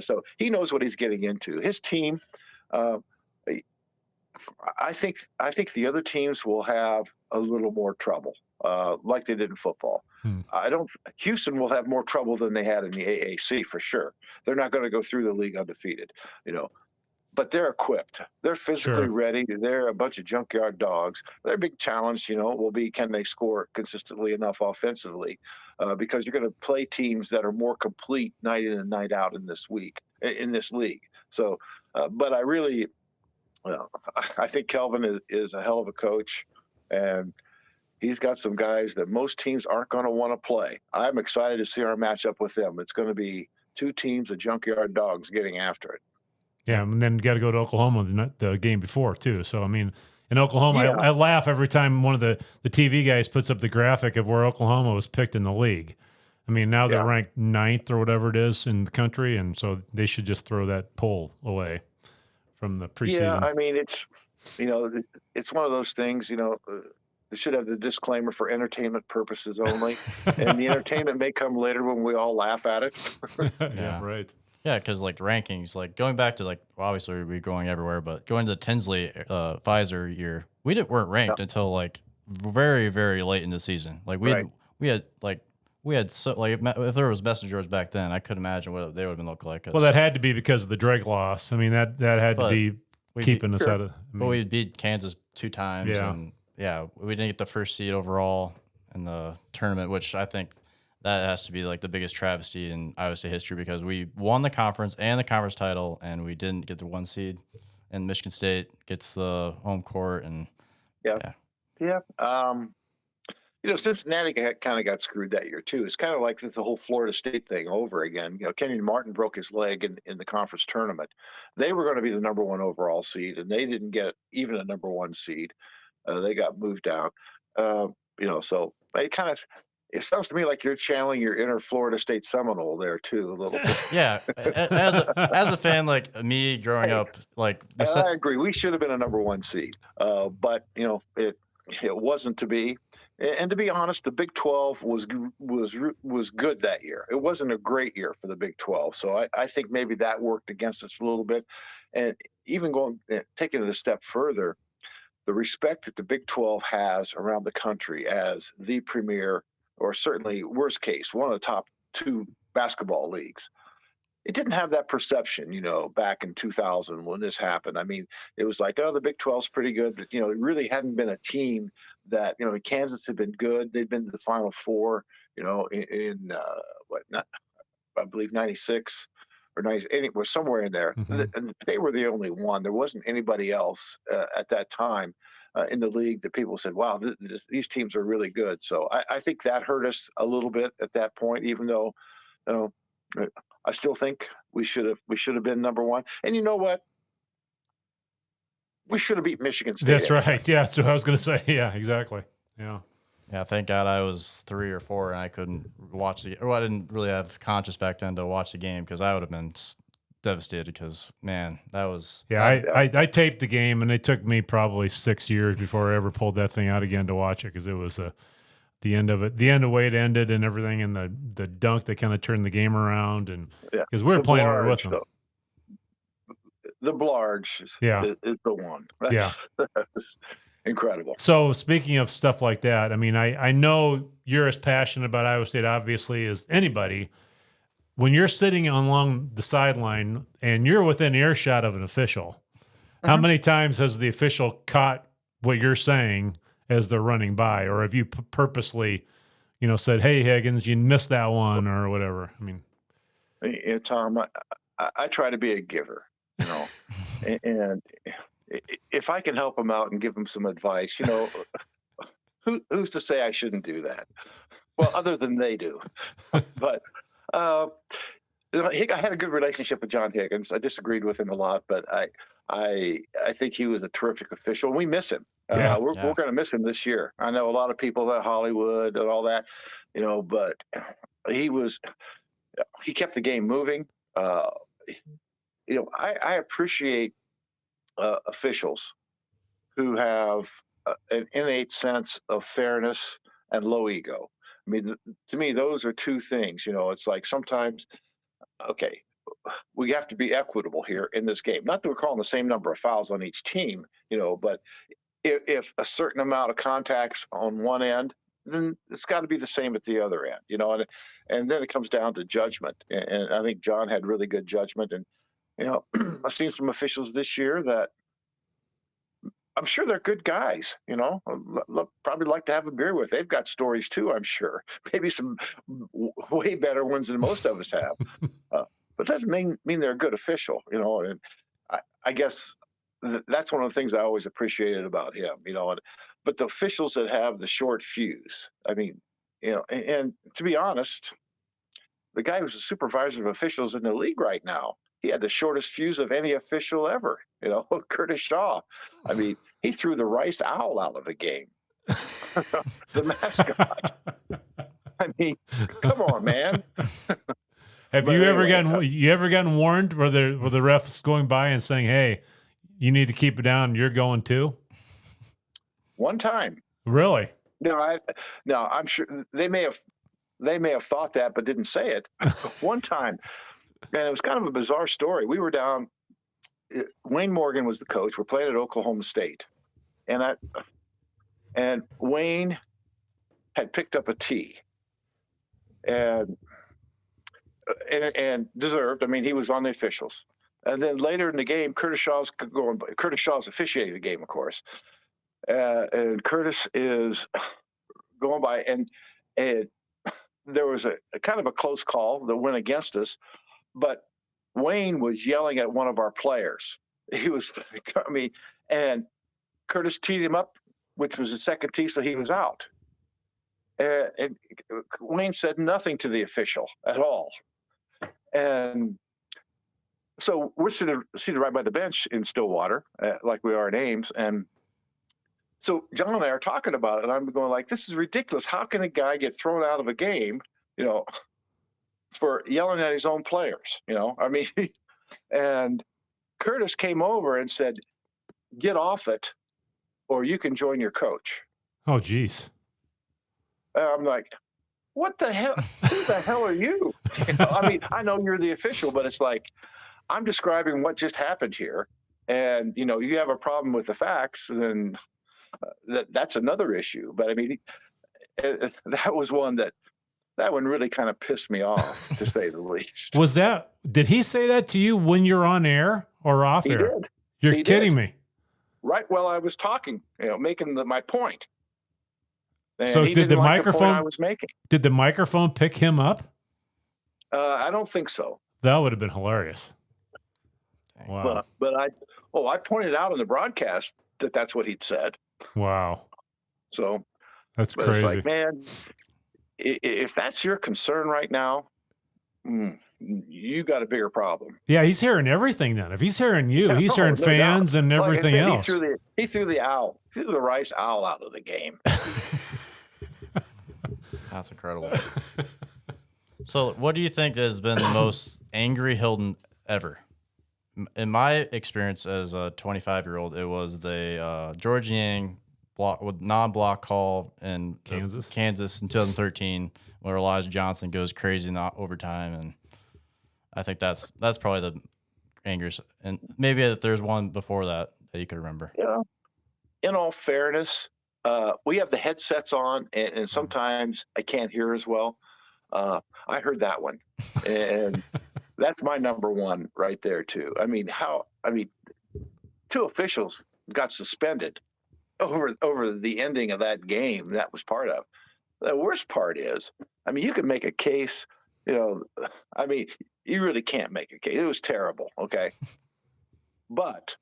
So he knows what he's getting into. His team, I think the other teams will have a little more trouble, like they did in football. Houston will have more trouble than they had in the AAC for sure. They're not going to go through the league undefeated, but they're equipped. They're physically ready. They're a bunch of junkyard dogs. Their big challenge, will be, can they score consistently enough offensively? Because you're going to play teams that are more complete night in and night out in this league. So, but I really, I think Kelvin is a hell of a coach, and he's got some guys that most teams aren't going to want to play. I'm excited to see our matchup with them. It's going to be 2 teams of junkyard dogs getting after it. Yeah, and then you got to go to Oklahoma the game before too. So I mean, in Oklahoma, I laugh every time one of the TV guys puts up the graphic of where Oklahoma was picked in the league. I mean, now they're ranked 9th or whatever it is in the country, and so they should just throw that poll away from the preseason. Yeah, I mean, it's one of those things. They should have the disclaimer for entertainment purposes only, and the entertainment may come later when we all laugh at it. Yeah, right. Yeah, because rankings, going back to obviously we're going everywhere, but going to the Tinsley Pfizer year, weren't ranked until very, very late in the season. We had if there was messengers back then, I couldn't imagine what they would have been looking like. Well, that had to be because of the Drake loss. I mean, that had to be keeping us out of. But we beat Kansas 2 times, and we didn't get the first seed overall in the tournament, which I think that has to be the biggest travesty in Iowa State history, because we won the conference and the conference title, and we didn't get the 1 seed, and Michigan State gets the home court, and Cincinnati kind of got screwed that year too. It's kind of like the whole Florida State thing over again. Kenyon Martin broke his leg in the conference tournament. They were going to be the number one overall seed, and they didn't get even a number one seed. They got moved down. So it sounds to me like you're channeling your inner Florida State Seminole there too a little bit. Yeah, as a fan like me growing up, like I agree. We should have been a number one seed, but it wasn't to be. And to be honest, the Big 12 was good that year. It wasn't a great year for the Big 12, so I think maybe that worked against us a little bit. And even taking it a step further, the respect that the Big 12 has around the country as the premier, or certainly worst case, one of the top two basketball leagues. It didn't have that perception, back in 2000 when this happened. I mean, it was like, oh, the Big 12's pretty good, but it really hadn't been a team that, Kansas had been good. They'd been to the Final Four, I believe 96 or 90, anywhere somewhere in there. Mm-hmm. And they were the only one. There wasn't anybody else at that time in the league that people said, wow, these teams are really good. So I think that hurt us a little bit at that point, even though, I still think we should have been number one. And you know what? We should have beat Michigan State. That's right. Yeah, that's what I was going to say. Yeah, exactly. Yeah. Yeah, thank God I was 3 or 4 and I couldn't watch I didn't really have conscious back then to watch the game because I would have been devastated because, man, that was... Yeah, I taped the game, and it took me probably 6 years before I ever pulled that thing out again to watch it because it was the end of the way it ended and everything, and the dunk that kind of turned the game around, and because we were playing with them. The Blarge is the one. That's incredible. So speaking of stuff like that, I mean, I know you're as passionate about Iowa State, obviously, as anybody. When you're sitting along the sideline and you're within earshot of an official, how many times has the official caught what you're saying as they're running by, or have you purposely, said, "Hey, Higgins, you missed that one," or whatever? I mean, Tom, I try to be a giver, and if I can help them out and give them some advice, who's to say I shouldn't do that? Well, other than they do, but. I had a good relationship with John Higgins. I disagreed with him a lot, but I think he was a terrific official. We miss him. We're going to miss him this year. I know a lot of people at Hollywood and all that, but he kept the game moving. I appreciate officials who have an innate sense of fairness and low ego. I mean, to me, those are two things. It's like sometimes, okay, we have to be equitable here in this game. Not that we're calling the same number of fouls on each team, but if a certain amount of contacts on one end, then it's got to be the same at the other end, and then it comes down to judgment. And I think John had really good judgment. And, I've seen some officials this year that I'm sure they're good guys, probably like to have a beer with. They've got stories too, I'm sure. Maybe some way better ones than most of us have. But doesn't mean they're a good official, and I guess that's one of the things I always appreciated about him, but the officials that have the short fuse, I mean, and to be honest, the guy who's a supervisor of officials in the league right now, he had the shortest fuse of any official ever, Curtis Shaw. I mean, he threw the Rice Owl out of a game. The mascot. I mean, come on, man. Have you ever gotten warned where the refs going by and saying, "Hey, you need to keep it down. You're going too"? One time. Really? No, I'm sure they may have thought that, but didn't say it. One time, and it was kind of a bizarre story. We were down. Wayne Morgan was the coach. We're playing at Oklahoma State, and Wayne had picked up a tee, and deserved. I mean, he was on the officials. And then later in the game, Curtis Shaw's officiating the game, of course, and Curtis is going by, and there was a kind of a close call that went against us, but Wayne was yelling at one of our players. And Curtis teed him up, which was the second tee, so he was out. And Wayne said nothing to the official at all. And so we're seated right by the bench in Stillwater, like we are in Ames. And so John and I are talking about it, and I'm going like, this is ridiculous. How can a guy get thrown out of a game, for yelling at his own players? I mean, and Curtis came over and said, get off it, or you can join your coach. Oh, geez. I'm like, what the hell? Who the hell are you? I mean, I know you're the official, but it's like, I'm describing what just happened here. And, you have a problem with the facts, then that's another issue. But I mean, that was that one really kind of pissed me off, to say the least. Did he say that to you when you're on air or off air? He did. You're kidding me. Right while I was talking, making my point. And so he did the didn't like microphone the point I was making? Did the microphone pick him up? I don't think so. That would have been hilarious. Wow. But I pointed out in the broadcast that that's what he'd said. Wow. So that's crazy. It's like, man, if that's your concern right now, you got a bigger problem. Yeah, he's hearing everything then. If he's hearing you, he's hearing fans and everything else. He threw the rice owl out of the game. That's incredible. So what do you think has been the most angry Hilton ever? In my experience as a 25-year-old, it was the George Yang non-block call in Kansas in 2013, where Elijah Johnson goes crazy in overtime, and I think that's probably the angriest. And maybe if there's one before that you could remember. Yeah. In all fairness, we have the headsets on, and sometimes I can't hear as well. I heard that one, and that's my number one right there too. I mean, two officials got suspended over the ending of that game. That was part of. The worst part is, you can make a case. You really can't make a case. It was terrible. Okay, but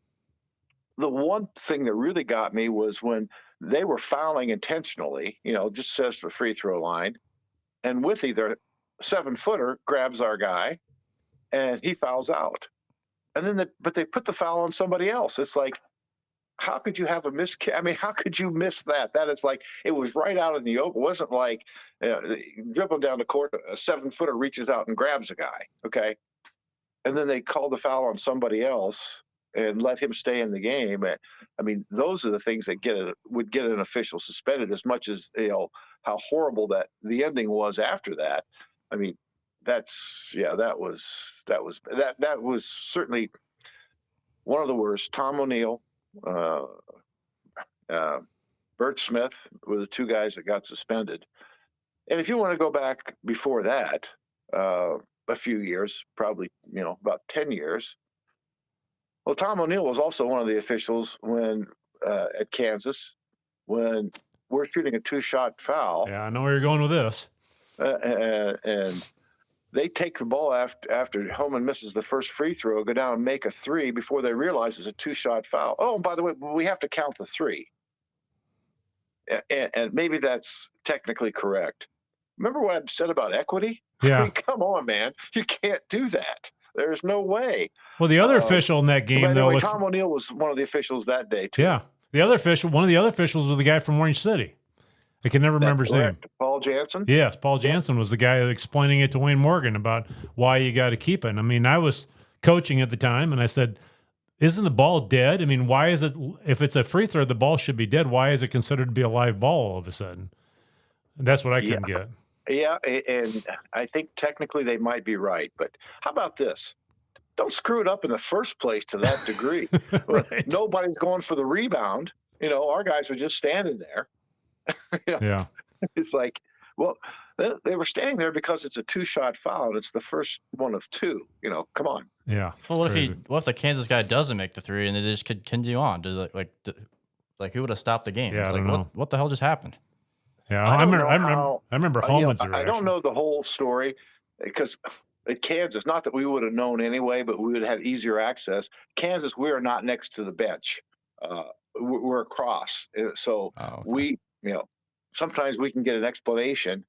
the one thing that really got me was when they were fouling intentionally. Just says the free throw line, and Withy, their 7-footer, grabs our guy, and he fouls out. And then but they put the foul on somebody else. It's like, how could you have a miss? How could you miss that? That is like, it was right out in the open. It wasn't like dribbling down the court, a 7-footer reaches out and grabs a guy. Okay. And then they call the foul on somebody else and let him stay in the game. Those are the things that would get an official suspended, as much as, how horrible that the ending was after that. That was certainly one of the worst. Tom O'Neill, Bert Smith were the two guys that got suspended. And if you want to go back before that, a few years, probably, about 10 years. Well, Tom O'Neill was also one of the officials when at Kansas, when we're shooting a 2-shot foul. Yeah, I know where you're going with this. And they take the ball after Holman misses the first free throw, go down and make a 3 before they realize it's a 2-shot foul. Oh, and by the way, we have to count the 3. And maybe that's technically correct. Remember what I said about equity? Yeah. Come on, man. You can't do that. There's no way. Well, the other official in that game, though, was Tom O'Neill was one of the officials that day, too. Yeah. One of the other officials was the guy from Orange City. I can never remember his name. Paul Jansen? Yes, Paul Jansen was the guy explaining it to Wayne Morgan about why you got to keep it. I was coaching at the time, and I said, isn't the ball dead? Why is it, if it's a free throw, the ball should be dead. Why is it considered to be a live ball all of a sudden? And that's what I couldn't get. Yeah, and I think technically they might be right. But how about this? Don't screw it up in the first place to that degree. Right. Nobody's going for the rebound. Our guys are just standing there. Yeah. It's like, well, they were standing there because it's a 2-shot foul, and it's the first one of 2. Come on. Yeah. Well, what if the Kansas guy doesn't make the 3 and they just could continue on? Like who would have stopped the game? Yeah, It's what the hell just happened? Yeah, I remember Holman's reaction. I don't know the whole story, because at Kansas, not that we would have known anyway, but we would have had easier access. Kansas, we are not next to the bench. We're across. So okay. we, sometimes we can get an explanation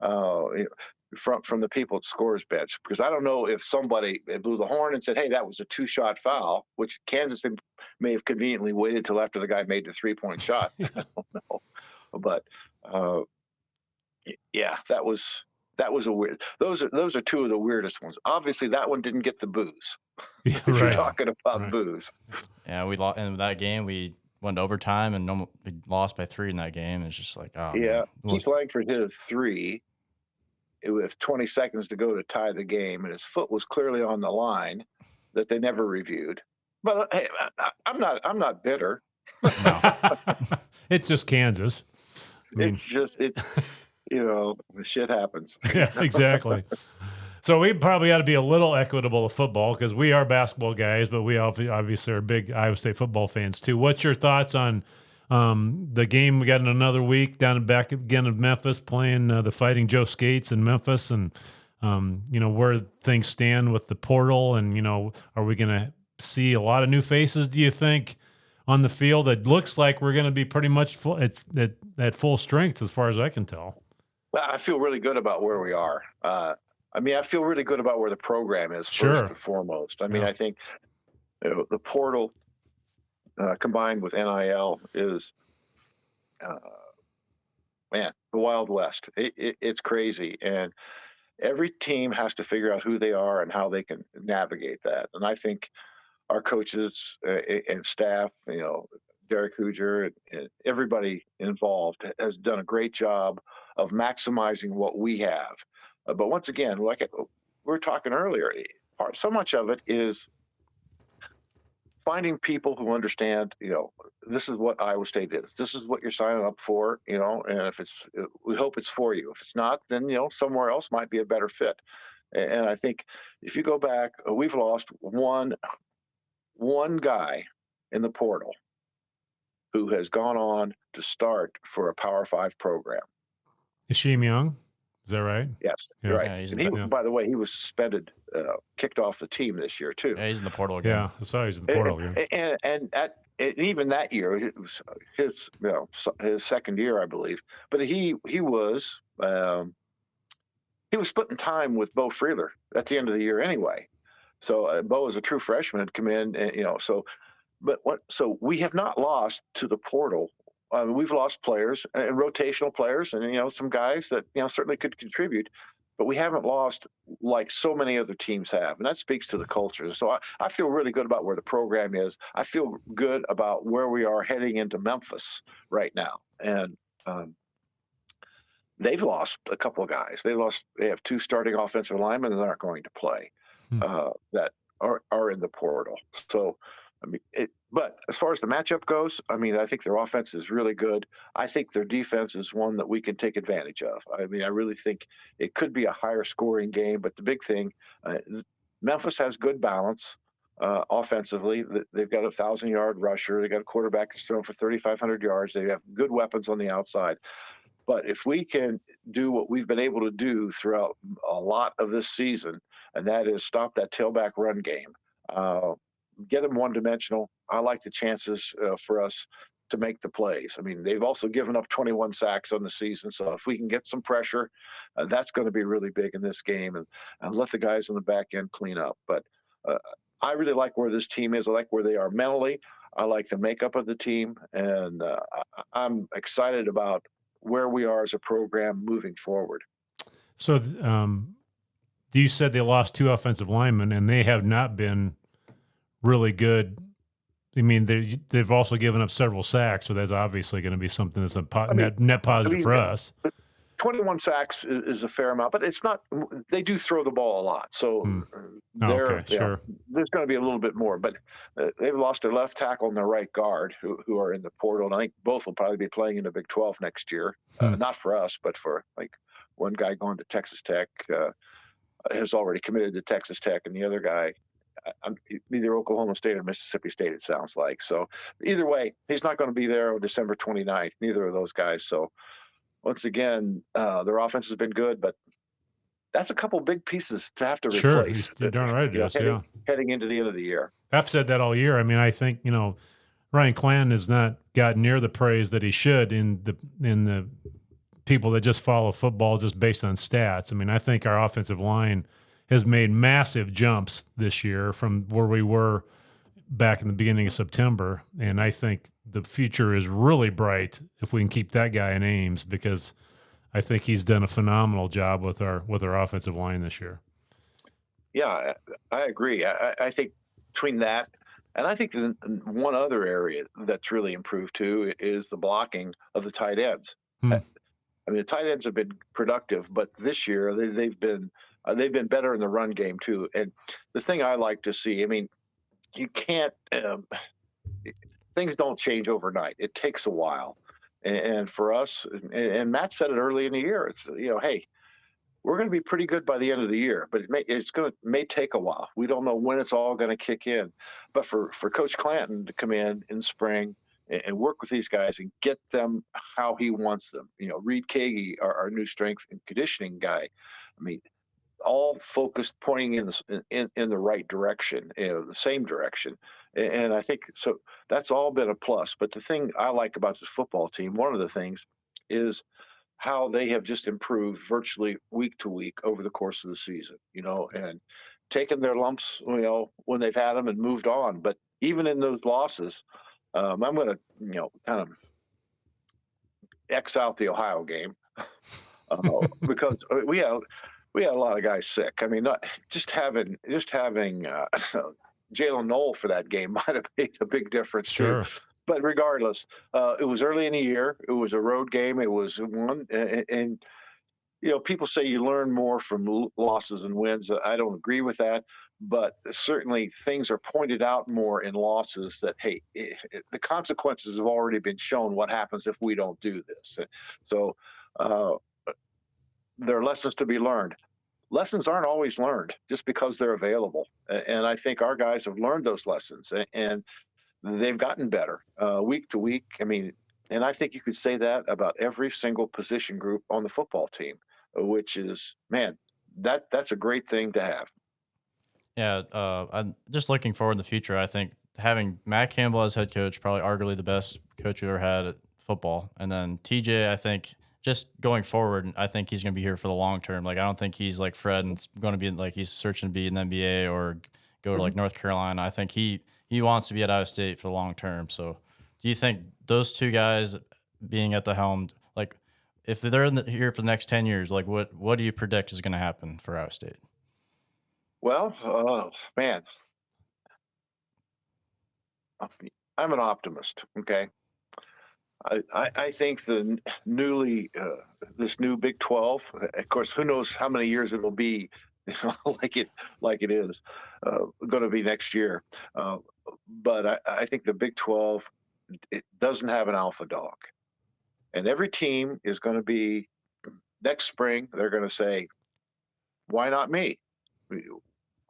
from the people at scores bench, because I don't know if somebody blew the horn and said, "Hey, that was a 2-shot foul," which Kansas may have conveniently waited till after the guy made the 3-point shot. I don't know, but yeah, that was a weird. Those are two of the weirdest ones. Obviously, that one didn't get the booze. Yeah, If you're right. talking about booze. Yeah, we lost in that game. We went to overtime and we lost by 3 in that game. It's just like, oh Yeah, man. Keith Langford hit a 3 with 20 seconds to go to tie the game, and his foot was clearly on the line that they never reviewed. But hey, I'm not bitter. No. It's just Kansas. It's just shit happens. Yeah, exactly. So we probably ought to be a little equitable to football because we are basketball guys, but we obviously are big Iowa State football fans too. What's your thoughts on the game? We got in another week down back again in Memphis playing the Fighting Joe Skates in Memphis, and where things stand with the portal, and are we going to see a lot of new faces? Do you think on the field? It looks like we're going to be pretty much full. It's at full strength as far as I can tell. Well, I feel really good about where we are. I feel really good about where the program is first and foremost. I think the portal combined with NIL is, the Wild West. It's crazy. And every team has to figure out who they are and how they can navigate that. And I think our coaches and staff, Derek Hooger and everybody involved has done a great job of maximizing what we have. But once again, like we were talking earlier, so much of it is finding people who understand, this is what Iowa State is. This is what you're signing up for, and if we hope it's for you. If it's not, then, somewhere else might be a better fit. And I think if you go back, we've lost one guy in the portal who has gone on to start for a Power 5 program. Isheem Young, is that right? Yes, Yeah. right. Yeah, and by the way, he was suspended, kicked off the team this year too. Yeah, he's in the portal again. Yeah, I saw he was in the portal again. And even that year, it was his second year, I believe. But he was splitting time with Bo Freeler at the end of the year anyway. So Bo, as a true freshman, had come in, So we have not lost to the portal. We've lost players and rotational players, and some guys that certainly could contribute, but we haven't lost like so many other teams have, and that speaks to the culture. So I feel really good about where the program is. I feel good about where we are heading into Memphis right now, and they've lost a couple of guys. They have 2 starting offensive linemen that aren't going to play that are in the portal. So. But as far as the matchup goes, I think their offense is really good. I think their defense is one that we can take advantage of. I really think it could be a higher scoring game. But the big thing, Memphis has good balance offensively. They've got a 1,000-yard rusher. They got a quarterback that's thrown for 3,500 yards. They have good weapons on the outside. But if we can do what we've been able to do throughout a lot of this season, and that is stop that tailback run game, get them one-dimensional, I like the chances for us to make the plays. They've also given up 21 sacks on the season, so if we can get some pressure, that's going to be really big in this game, and let the guys on the back end clean up. But I really like where this team is. I like where they are mentally. I like the makeup of the team, and I'm excited about where we are as a program moving forward. So you said they lost 2 offensive linemen, and they have not been really good. They've also given up several sacks, so that's obviously going to be something that's a net positive for us. 21 sacks is a fair amount, but it's not. They do throw the ball a lot, so sure. There's going to be a little bit more. But they've lost their left tackle and their right guard, who are in the portal, and I think both will probably be playing in the Big 12 next year. Not for us, but for one guy going to Texas Tech has already committed to Texas Tech, and the other guy. Either Oklahoma State or Mississippi State, it sounds like. So either way, he's not going to be there on December 29th, neither of those guys. So once again, their offense has been good, but that's a couple big pieces to have to replace. You're darn right it is, heading into the end of the year. I've said that all year. I think, Ryan Clan has not gotten near the praise that he should in the people that just follow football just based on stats. I mean, I think our offensive line has made massive jumps this year from where we were back in the beginning of September. And I think the future is really bright if we can keep that guy in Ames, because I think he's done a phenomenal job with our offensive line this year. Yeah, I agree. I think between that, and I think one other area that's really improved too is the blocking of the tight ends. Hmm. I mean, the tight ends have been productive, but this year they've been better in the run game too. And the thing I like to see, I mean, you can't things don't change overnight. It takes a while, and for us, and Matt said it early in the year. It's hey, we're going to be pretty good by the end of the year, but it may take a while. We don't know when it's all going to kick in. But for Coach Clanton to come in spring and work with these guys and get them how he wants them, Reed Kagi, our new strength and conditioning guy, I mean, all focused, pointing in the right direction, the same direction. And I think so. That's all been a plus. But the thing I like about this football team, one of the things, is how they have just improved virtually week to week over the course of the season, and taken their lumps, when they've had them and moved on. But even in those losses, I'm going to, kind of X out the Ohio game because we had a lot of guys sick. I mean, not just having Jalen Knoll for that game might have made a big difference Sure. too. But regardless, it was early in the year. It was a road game. It was one, and people say you learn more from losses and wins. I don't agree with that, but certainly things are pointed out more in losses that, hey, the consequences have already been shown. What happens if we don't do this? So there are lessons to be learned. Lessons aren't always learned just because they're available. And I think our guys have learned those lessons, and they've gotten better week to week. I mean, and I think you could say that about every single position group on the football team, which is, man, that's a great thing to have. Yeah, I'm just looking forward in the future. I think having Matt Campbell as head coach, probably arguably the best coach we've ever had at football, and then TJ, I think just going forward, I think he's going to be here for the long term. Like I don't think he's like Fred and going to be like he's searching to be in the NBA or go to like North Carolina. I think he wants to be at Iowa State for the long term. So, do you think those two guys being at the helm, like if they're here for the next 10 years, like what do you predict is going to happen for Iowa State? Well, man, I'm an optimist. Okay. I think the newly this new Big 12, of course, who knows how many years it'll be, like it is going to be next year. But I think the Big 12, it doesn't have an alpha dog, and every team is going to be next spring. They're going to say, "Why not me?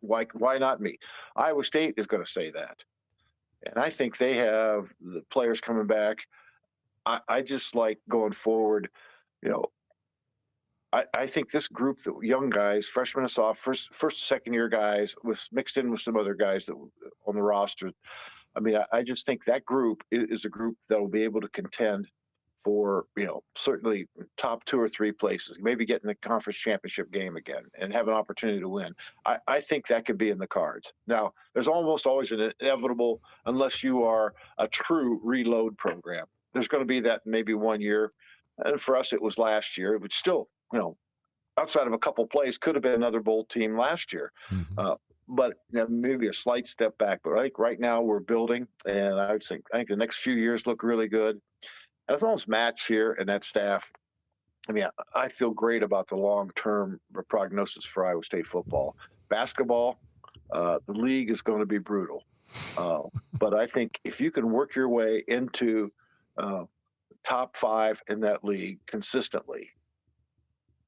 Why not me?" Iowa State is going to say that, and I think they have the players coming back. I just like going forward, you know. I think this group, the young guys, freshmen and first, second year guys, with mixed in with some other guys that on the roster. I mean, I just think that group is a group that will be able to contend for, certainly top 2 or 3 places, maybe get in the conference championship game again and have an opportunity to win. I think that could be in the cards. Now, there's almost always an inevitable, unless you are a true reload program. There's going to be that maybe one year. And for us, it was last year, but still, outside of a couple plays, could have been another bowl team last year. Mm-hmm. But maybe a slight step back. But I think right now we're building, and I think the next few years look really good. As long as Matt's here and that staff, I mean, I feel great about the long-term prognosis for Iowa State football. Basketball, the league is going to be brutal. But I think if you can work your way into top 5 in that league consistently,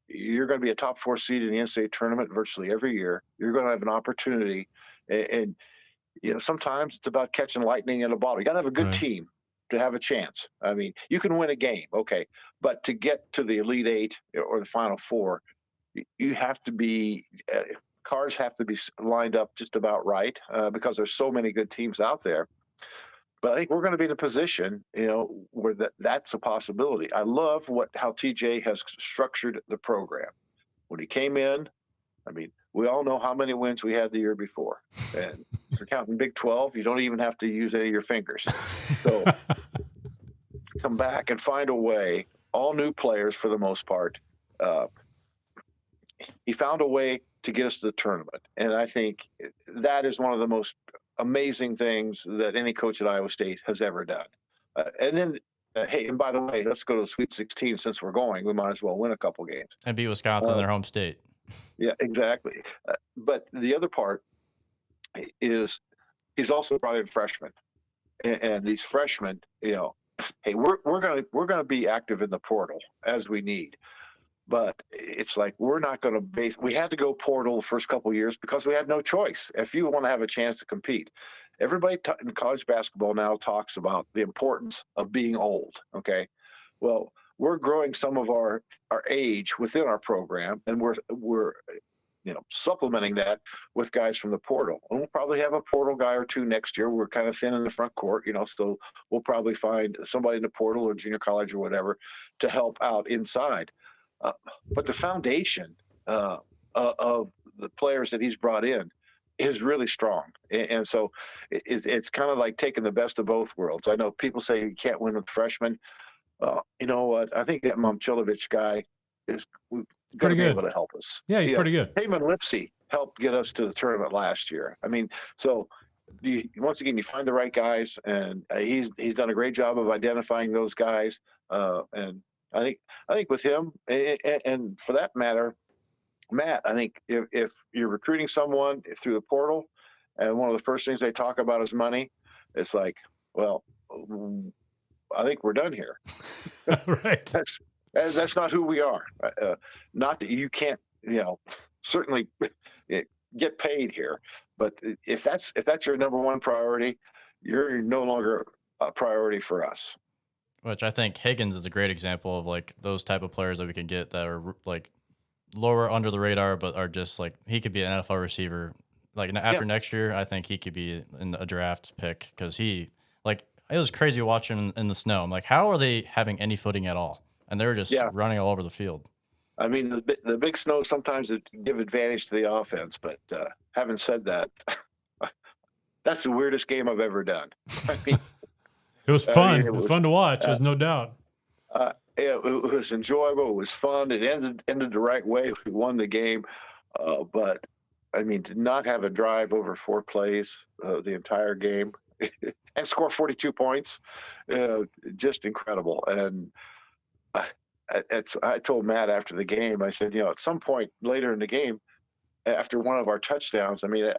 you're going to be a top 4 seed in the NCAA tournament virtually every year. You're going to have an opportunity. And sometimes it's about catching lightning in a bottle. You got to have a good team to have a chance. I mean, you can win a game, okay, but to get to the Elite 8 or the Final 4, you have to be cars have to be lined up just about right because there's so many good teams out there. But I think we're going to be in a position, where that's a possibility. I love how TJ has structured the program. When he came in, I mean, we all know how many wins we had the year before. And if you're counting Big 12, you don't even have to use any of your fingers. So come back and find a way, all new players for the most part. He found a way to get us to the tournament. And I think that is one of the most amazing things that any coach at Iowa State has ever done. And then, hey, and by the way, let's go to the Sweet 16 since we're going. We might as well win a couple games. And beat Wisconsin in their home state. Yeah, exactly. But the other part is he's also brought in freshmen. And these freshmen, hey, we're gonna be active in the portal as we need. But it's like we're not going to we had to go portal the first couple of years because we had no choice if you want to have a chance to compete. Everybody in college basketball now talks about the importance of being old, okay? Well, we're growing some of our age within our program, and we're supplementing that with guys from the portal. And we'll probably have a portal guy or two next year. We're kind of thin in the front court, so we'll probably find somebody in the portal or junior college or whatever to help out inside. But the foundation of the players that he's brought in is really strong. And so it's kind of like taking the best of both worlds. I know people say you can't win with freshmen. You know what? I think that Momcilovic guy is going to be able to help us. Yeah, he's pretty good. Heyman Lipsey helped get us to the tournament last year. I mean, so once again, you find the right guys, and he's done a great job of identifying those guys. And I think with him, and for that matter, Matt, I think if you're recruiting someone through the portal, and one of the first things they talk about is money, it's like, well, I think we're done here. Right. That's not who we are. Not that you can't, certainly get paid here, but if that's your number one priority, you're no longer a priority for us. Which I think Higgins is a great example of like those type of players that we can get that are like lower under the radar, but are just like, he could be an NFL receiver. Like after next year, I think he could be in a draft pick because it was crazy watching in the snow. I'm like, how are they having any footing at all? And they were just running all over the field. I mean, the big snow sometimes it give advantage to the offense, but having said that, that's the weirdest game I've ever done. I mean, it was fun. It was fun to watch. There's no doubt. It was enjoyable. It was fun. It ended the right way. We won the game. But I mean, to not have a drive over 4 plays the entire game and score 42 points, just incredible. And I told Matt after the game, I said, at some point later in the game, after one of our touchdowns, I mean,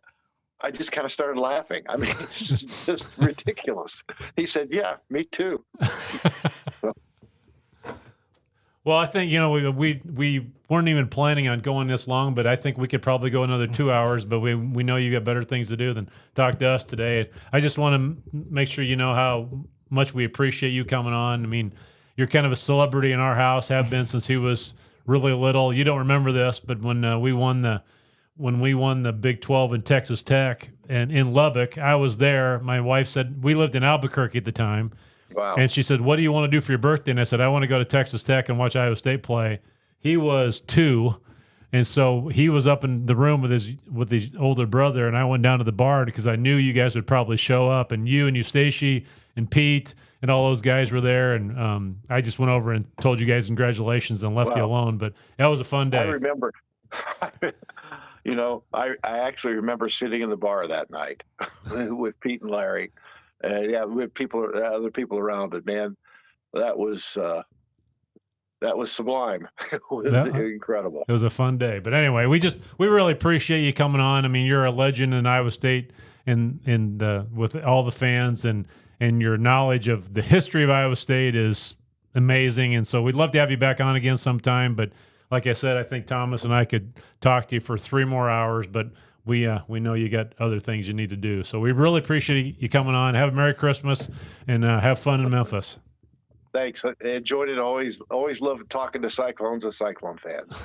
I just kind of started laughing. I mean, it's just ridiculous. He said, "Yeah, me too." Well, I think, we weren't even planning on going this long, but I think we could probably go another 2 hours, but we know you got better things to do than talk to us today. I just want to make sure you know how much we appreciate you coming on. I mean, you're kind of a celebrity in our house, have been since he was really little. You don't remember this, but when we won the Big 12 in Texas Tech and in Lubbock, I was there. My wife said, we lived in Albuquerque at the time. Wow. And she said, what do you want to do for your birthday? And I said, I want to go to Texas Tech and watch Iowa State play. He was 2. And so he was up in the room with his older brother, and I went down to the bar because I knew you guys would probably show up, and you and Eustace and Pete and all those guys were there. And I just went over and told you guys congratulations and left you alone. But that was a fun day. I remember. I actually remember sitting in the bar that night with Pete and Larry. With other people around it, man. That was sublime. It was incredible. It was a fun day. But anyway, we really appreciate you coming on. I mean, you're a legend in Iowa State and with all the fans, and your knowledge of the history of Iowa State is amazing. And so we'd love to have you back on again sometime. But like I said, I think Thomas and I could talk to you for 3 more hours, but we know you got other things you need to do. So we really appreciate you coming on. Have a Merry Christmas and have fun in Memphis. Thanks. I enjoyed it. Always love talking to Cyclones and Cyclone fans.